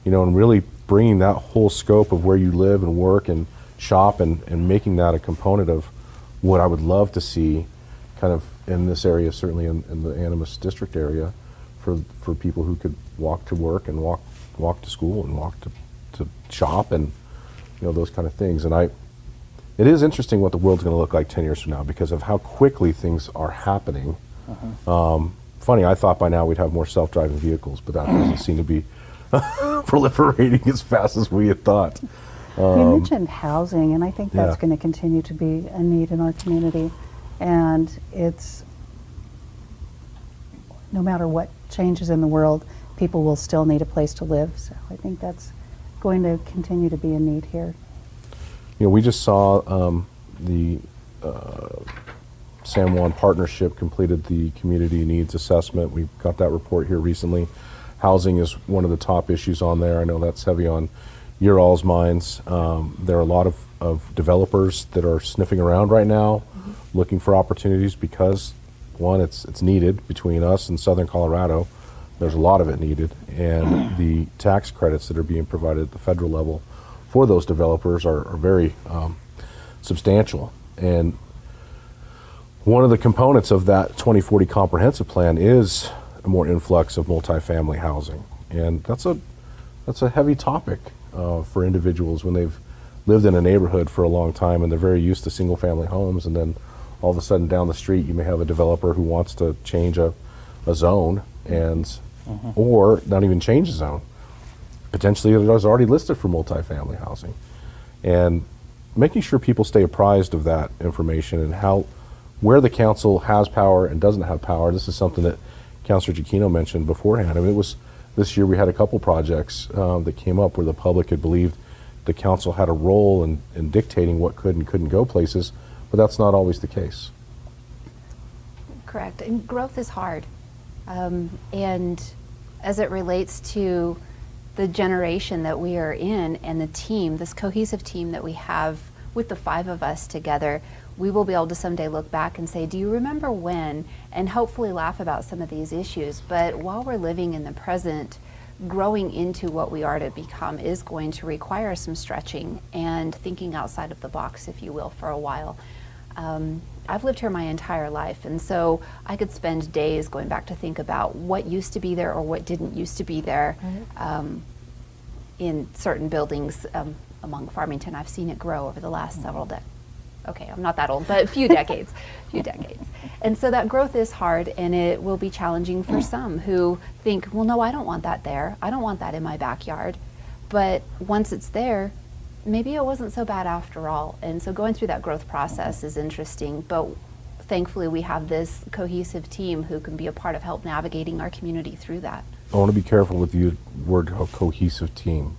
And really bringing that whole scope of where you live and work and shop and making that a component of what I would love to see kind of in this area, certainly in the Animus District area, for people who could walk to work and walk to school and walk to shop and those kind of things. And it is interesting what the world's going to look like 10 years from now because of how quickly things are happening. Funny, I thought by now we'd have more self-driving vehicles, but that doesn't seem to be proliferating as fast as we had thought. You mentioned housing, and I think that's Yeah. going to continue to be a need in our community. And it's, no matter what changes in the world, people will still need a place to live. So I think that's going to continue to be a need here. We just saw the San Juan Partnership completed the community needs assessment. We got that report here recently. Housing is one of the top issues on there. I know that's heavy on your all's minds. There are a lot of developers that are sniffing around right now, looking for opportunities because, one, it's needed between us and Southern Colorado. There's a lot of it needed, and the tax credits that are being provided at the federal level for those developers are very substantial. And one of the components of that 2040 Comprehensive Plan is a more influx of multifamily housing, and that's a heavy topic for individuals when they've lived in a neighborhood for a long time and they're very used to single-family homes, and then all of a sudden down the street you may have a developer who wants to change a zone and or not even change the zone. Potentially it was already listed for multifamily housing, and making sure people stay apprised of that information and where the council has power and doesn't have power. This is something that Councilor Giacchino mentioned beforehand. I mean, it was this year we had a couple projects that came up where the public had believed the council had a role in dictating what could and couldn't go places, but that's not always the case. Correct. And growth is hard. And as it relates to the generation that we are in and the team, this cohesive team that we have with the 5 of us together, we will be able to someday look back and say, do you remember when? And hopefully laugh about some of these issues. But while we're living in the present, growing into what we are to become is going to require some stretching and thinking outside of the box, if you will, for a while. I've lived here my entire life, and so I could spend days going back to think about what used to be there or what didn't used to be there in certain buildings among Farmington. I've seen it grow over the last several decades. Okay, I'm not that old, but a few decades, And so that growth is hard, and it will be challenging for some who think, well, no, I don't want that there. I don't want that in my backyard. But once it's there, maybe it wasn't so bad after all. And so going through that growth process is interesting, but thankfully we have this cohesive team who can be a part of help navigating our community through that. I want to be careful with the word cohesive team.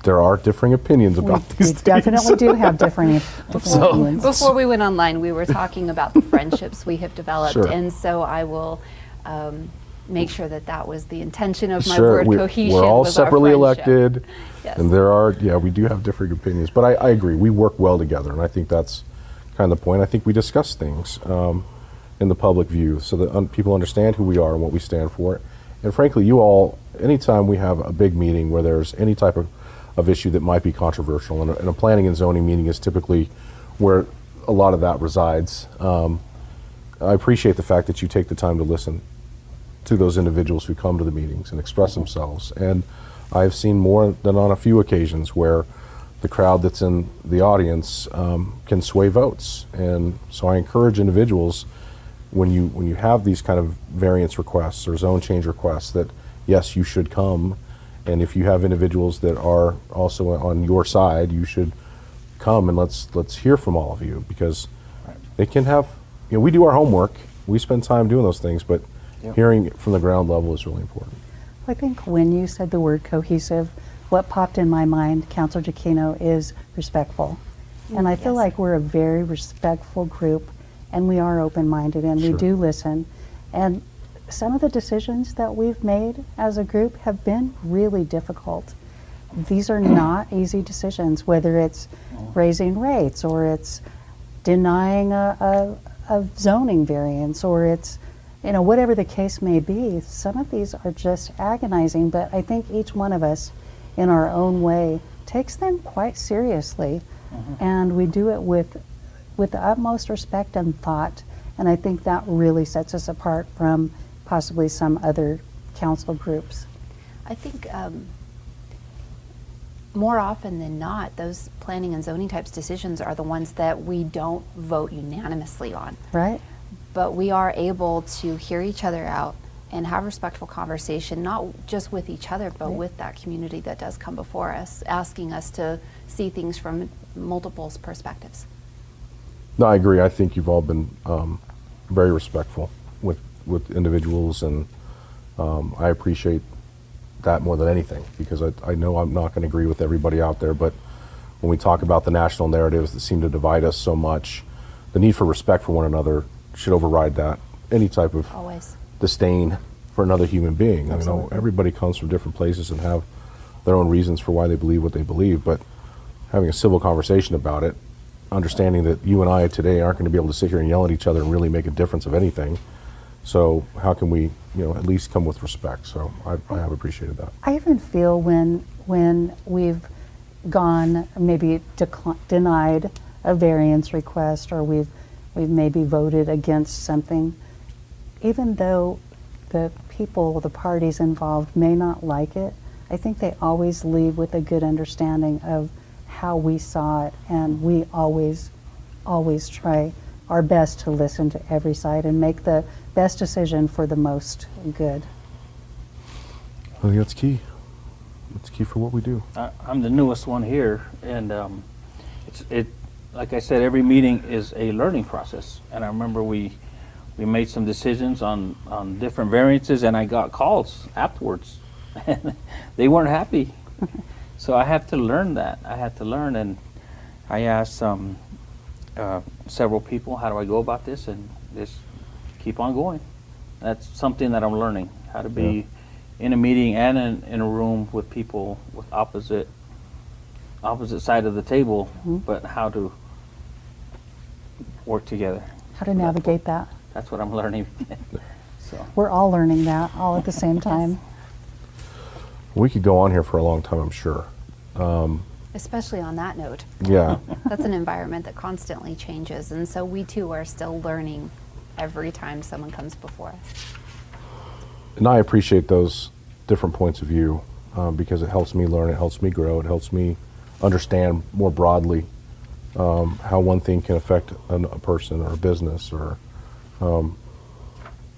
There are differing opinions about these things. We definitely do have different opinions. Before we went online, we were talking about the friendships we have developed, Sure. and so I will make sure that was the intention of my Sure, word cohesion. we're all was our separately friendship. elected, Yes. and we do have differing opinions, but I agree, we work well together, and I think that's kind of the point. I think we discuss things in the public view so that people understand who we are and what we stand for. And frankly, you all, anytime we have a big meeting where there's any type of issue that might be controversial, and a planning and zoning meeting is typically where a lot of that resides. I appreciate the fact that you take the time to listen to those individuals who come to the meetings and express themselves. And I've seen more than on a few occasions where the crowd that's in the audience can sway votes. And so I encourage individuals when you have these kind of variance requests or zone change requests, that yes, you should come, and if you have individuals that are also on your side, you should come and let's hear from all of you, because they can have, we do our homework, we spend time doing those things, but hearing from the ground level is really important. I think when you said the word cohesive, what popped in my mind, Councilor Giacchino, is respectful. And I feel Yes. like we're a very respectful group, and we are open-minded, and we Sure. do listen. And some of the decisions that we've made as a group have been really difficult. These are not easy decisions, whether it's raising rates, or it's denying a zoning variance, or it's, whatever the case may be. Some of these are just agonizing, but I think each one of us, in our own way, takes them quite seriously. And we do it with the utmost respect and thought. And I think that really sets us apart from possibly some other council groups. I think more often than not, those planning and zoning types decisions are the ones that we don't vote unanimously on. Right? But we are able to hear each other out and have respectful conversation, not just with each other, but Right. with that community that does come before us, asking us to see things from multiple perspectives. No, I agree. I think you've all been very respectful with individuals, and I appreciate that more than anything, because I know I'm not going to agree with everybody out there, but when we talk about the national narratives that seem to divide us so much, the need for respect for one another should override that. Any type of Always. disdain for another human being. Absolutely. Everybody comes from different places and have their own reasons for why they believe what they believe, but having a civil conversation about it, understanding that you and I today aren't going to be able to sit here and yell at each other and really make a difference of anything. So how can we, at least come with respect? So I have appreciated that. I even feel when we've gone, maybe denied a variance request, or we've maybe voted against something, even though the people, the parties involved may not like it, I think they always leave with a good understanding of how we saw it, and we always try our best to listen to every side and make the best decision for the most good. I think that's key. That's key for what we do. I'm the newest one here, and it like I said, every meeting is a learning process. And I remember we made some decisions on different variances, and I got calls afterwards. They weren't happy. So I had to learn that. I had to learn, and I asked several people, how do I go about this? And just keep on going. That's something that I'm learning, how to be in a meeting and in a room with people with opposite side of the table, but how to work together. How to navigate that. That's what I'm learning. So We're all learning that all at the same time. We could go on here for a long time, I'm sure. Especially on that note. Yeah. That's an environment that constantly changes, and so we too are still learning every time someone comes before us. And I appreciate those different points of view, because it helps me learn, it helps me grow, it helps me understand more broadly how one thing can affect a person or a business, or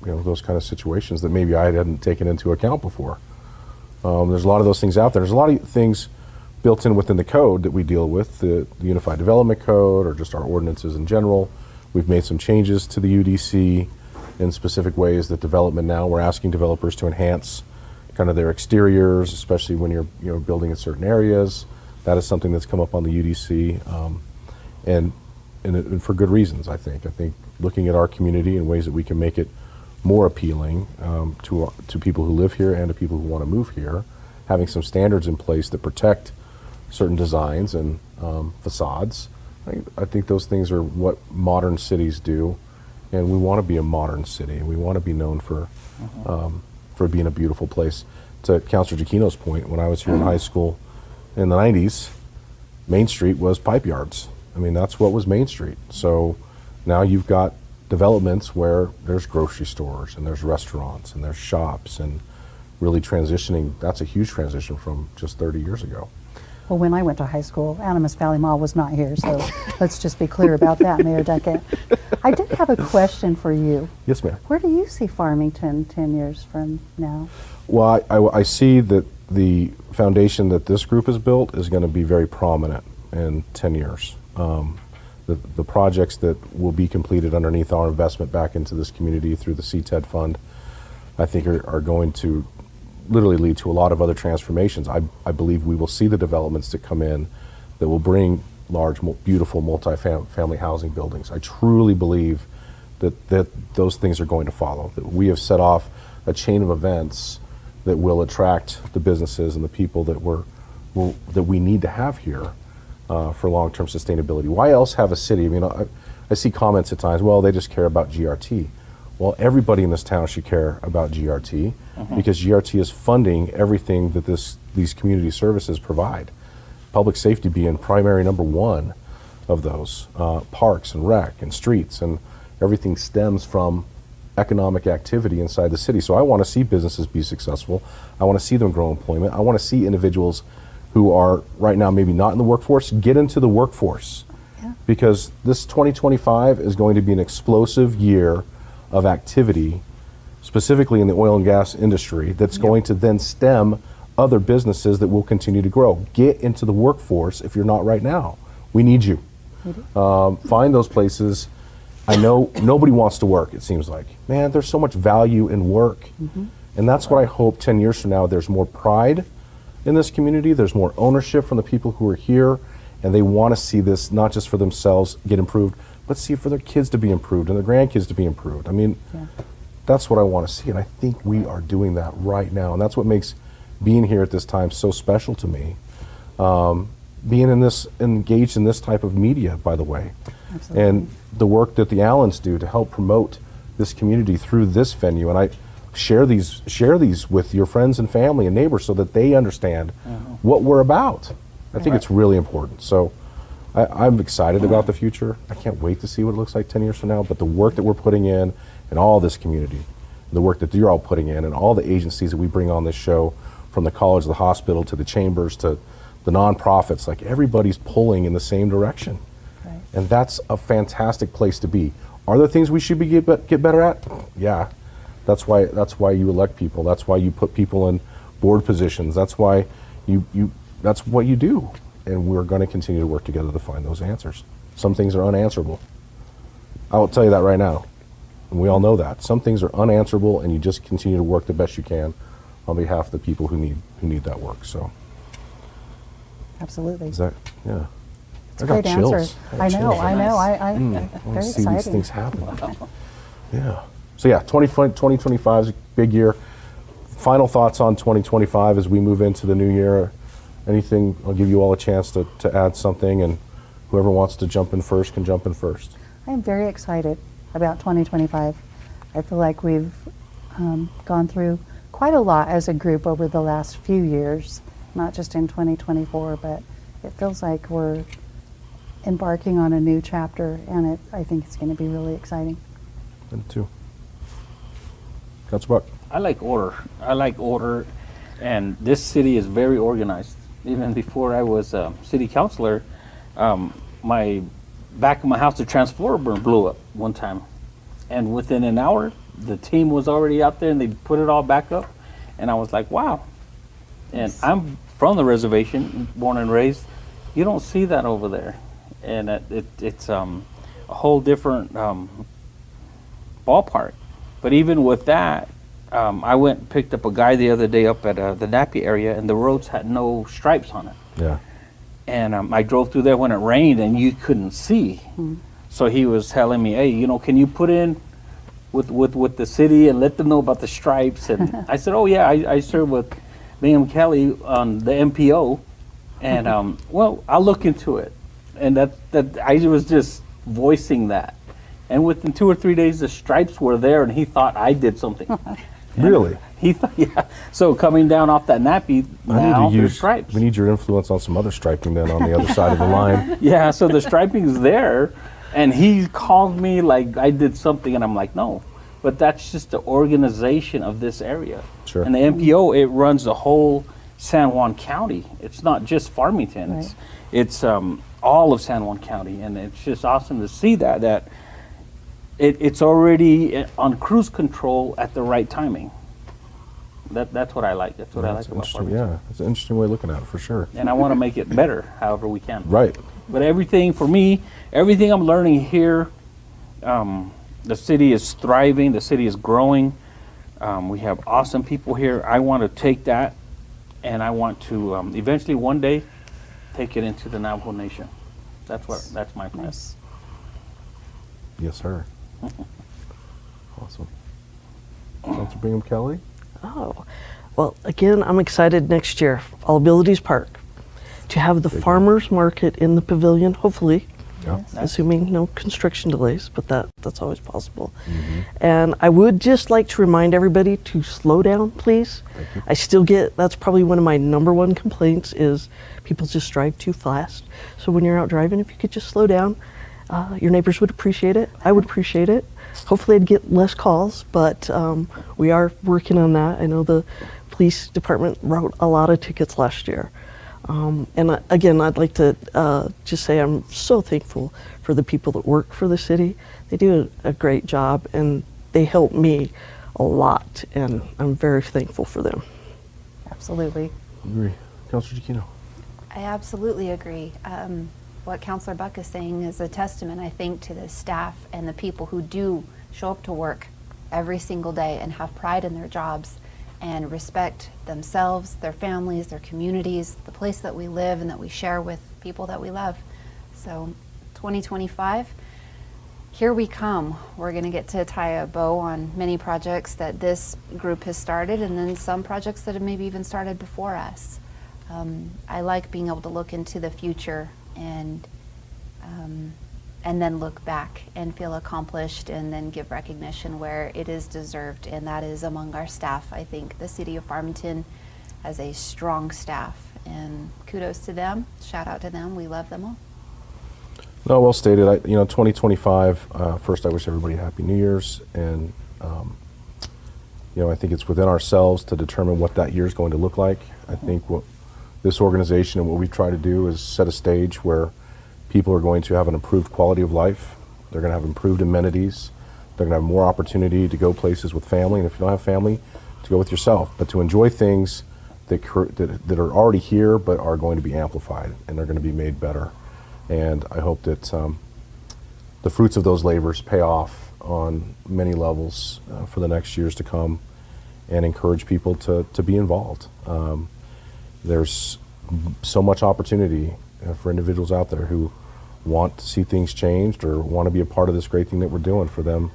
those kind of situations that maybe I hadn't taken into account before. There's a lot of those things out there. There's a lot of things built in within the code that we deal with, the Unified Development Code, or just our ordinances in general. We've made some changes to the UDC in specific ways that development now, we're asking developers to enhance kind of their exteriors, especially when you're building in certain areas. That is something that's come up on the UDC, and for good reasons, I think. I think looking at our community in ways that we can make it more appealing to people who live here and to people who want to move here, having some standards in place that protect certain designs and facades. I think those things are what modern cities do, and we want to be a modern city, and we want to be known for being a beautiful place. To Councilor Giacchino's point, when I was here in high school in the 90s, Main Street was pipe yards. I mean, that's what was Main Street. So now you've got developments where there's grocery stores and there's restaurants and there's shops, and really transitioning. That's a huge transition from just 30 years ago. Well, when I went to high school, Animas Valley Mall was not here, so let's just be clear about that, Mayor Duckett. I did have a question for you. Yes, ma'am. Where do you see Farmington 10 years from now? Well, I see that the foundation that this group has built is going to be very prominent in 10 years. The projects that will be completed underneath our investment back into this community through the CTED fund, I think are going to literally lead to a lot of other transformations. I believe we will see the developments that come in that will bring large, beautiful multi-family housing buildings. I truly believe that those things are going to follow, that we have set off a chain of events that will attract the businesses and the people that that we need to have here for long-term sustainability. Why else have a city? I mean, I see comments at times, well, they just care about GRT. Well, everybody in this town should care about GRT because GRT is funding everything that these community services provide. Public safety being primary number one of those. Parks and rec and streets and everything stems from economic activity inside the city. So I want to see businesses be successful. I want to see them grow employment. I want to see individuals who are right now maybe not in the workforce get into the workforce. Yeah. Because this 2025 is going to be an explosive year of activity, specifically in the oil and gas industry, that's going to then stem other businesses that will continue to grow. Get into the workforce if you're not right now. We need you. Find those places. I know nobody wants to work, it seems like. Man, there's so much value in work. And that's what I hope 10 years from now, there's more pride in this community, there's more ownership from the people who are here, and they want to see this not just for themselves get improved, but see for their kids to be improved and their grandkids to be improved. I mean, that's what I want to see, and I think we are doing that right now, and that's what makes being here at this time so special to me. Being engaged in this type of media, by the way. Absolutely. And the work that the Allens do to help promote this community through this venue, and I share these with your friends and family and neighbors so that they understand what we're about. I think it's really important. So I'm excited about the future. I can't wait to see what it looks like 10 years from now, but the work that we're putting in all this community, the work that you're all putting in, and all the agencies that we bring on this show, from the college, the hospital, to the chambers, to the nonprofits, like everybody's pulling in the same direction. Right. And that's a fantastic place to be. Are there things we should get better at? Yeah. That's why you elect people. That's why you put people in board positions. That's why that's what you do. And we're going to continue to work together to find those answers. Some things are unanswerable. I will tell you that right now. And we all know that. Some things are unanswerable, and you just continue to work the best you can on behalf of the people who need that work. So, absolutely. Is that, yeah. It's a great answer. I know. I want to see these things happen. Yeah. So yeah, 2025 is a big year. Final thoughts on 2025 as we move into the new year. Anything? I'll give you all a chance to add something, and whoever wants to jump in first can jump in first. I am very excited about 2025. I feel like we've gone through quite a lot as a group over the last few years, not just in 2024, but it feels like we're embarking on a new chapter, and I think it's going to be really exciting. Me too. Councilor Buck. I like order, and this city is very organized. Even before I was a city councilor, my back of my house, the transformer blew up one time, and within an hour, the team was already out there, and they put it all back up, and I was like, wow. And I'm from the reservation, born and raised. You don't see that over there, and it's a whole different ballpark. But even with that, I went and picked up a guy the other day up at the Nappy area, and the roads had no stripes on it. Yeah. And I drove through there when it rained, and you couldn't see. So he was telling me, hey, can you put in with the city and let them know about the stripes? And I said, oh yeah, I serve with Liam Kelly on the MPO, and well, I'll look into it. And that I was just voicing that. And within 2 or 3 days, the stripes were there, and he thought I did something. Really? He thought, yeah. So coming down off that Nappy, now there's stripes. We need your influence on some other striping then on the other side of the line. Yeah, so the striping's there, and he called me like I did something, and I'm like, no. But that's just the organization of this area. Sure. And the MPO, it runs the whole San Juan County. It's not just Farmington. Right. It's all of San Juan County, and it's just awesome to see that it's already on cruise control at the right timing. That's what I like. That's what I like about Interesting, Farmington. yeah, it's an interesting way of looking at it, for sure. And I want to make it better, however we can. Right. But everything for me, everything I'm learning here, the city is thriving. The city is growing. We have awesome people here. I want to take that, and I want to eventually one day take it into the Navajo Nation. That's my plan. Nice. Yes, sir. Awesome. Councilor Bingham Kelly? Oh, well, again, I'm excited next year, All Abilities Park, to have the farmers market in the pavilion, hopefully, Yeah. assuming no construction delays, but that's always possible. And I would just like to remind everybody to slow down, please. I still get, that's probably one of my number one complaints is people just drive too fast. So when you're out driving, if you could just slow down, your neighbors would appreciate it. I would appreciate it. Hopefully I'd get less calls, but we are working on that. I know the police department wrote a lot of tickets last year. And again, I'd like to just say I'm so thankful for the people that work for the city. They do a great job, and they help me a lot, and I'm very thankful for them. Absolutely. Agree. Councilor Giacchino? I absolutely agree. What Councilor Buck is saying is a testament, I think, to the staff and the people who do show up to work every single day and have pride in their jobs and respect themselves, their families, their communities, the place that we live and that we share with people that we love. So 2025, here we come. We're going to get to tie a bow on many projects that this group has started, and then some projects that have maybe even started before us. I like being able to look into the future and then look back and feel accomplished, and then give recognition where it is deserved, and that is among our staff. I think the city of Farmington has a strong staff, and kudos to them. Shout out to them. We love them all. No, well stated. 2025, first I wish everybody a Happy New Year's, and I think it's within ourselves to determine what that year is going to look like. I think what this organization and what we try to do is set a stage where people are going to have an improved quality of life. They're going to have improved amenities. They're going to have more opportunity to go places with family, and if you don't have family, to go with yourself, but to enjoy things that are already here but are going to be amplified, and they're going to be made better. And I hope that the fruits of those labors pay off on many levels for the next years to come, and encourage people to be involved. There's so much opportunity for individuals out there who want to see things changed or want to be a part of this great thing that we're doing, for them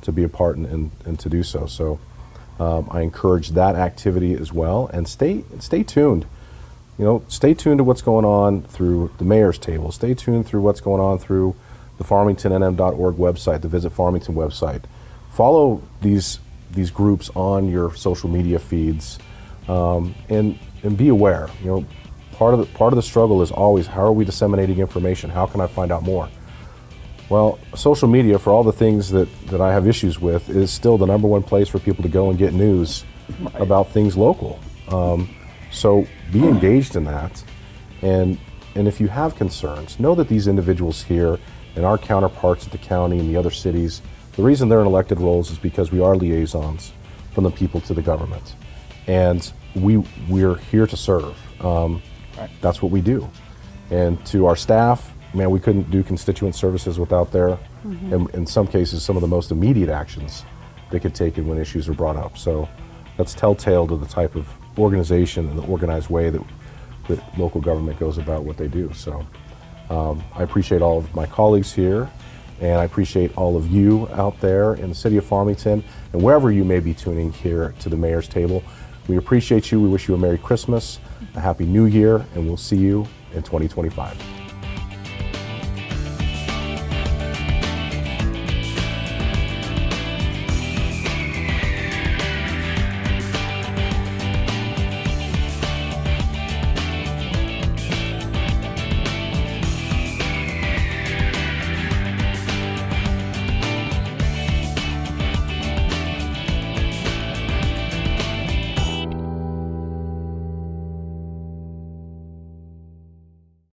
to be a part and to do so. So I encourage that activity as well, and stay tuned. Stay tuned to what's going on through the mayor's table. Stay tuned through what's going on through the farmingtonnm.org website, the Visit Farmington website. Follow these groups on your social media feeds, and be aware. Part of the struggle is always, how are we disseminating information? How can I find out more? Well, social media, for all the things that I have issues with, is still the number one place for people to go and get news about things local. So be engaged in that, and if you have concerns, know that these individuals here and our counterparts at the county and the other cities, the reason they're in elected roles is because we are liaisons from the people to the government, and we're here to serve. That's what we do. And to our staff, man, we couldn't do constituent services without their, and in some cases, some of the most immediate actions they could take when issues are brought up. So that's telltale to the type of organization and the organized way that local government goes about what they do. So I appreciate all of my colleagues here, and I appreciate all of you out there in the city of Farmington, and wherever you may be tuning here to the mayor's table. We appreciate you. We wish you a Merry Christmas, a Happy New Year, and we'll see you in 2025.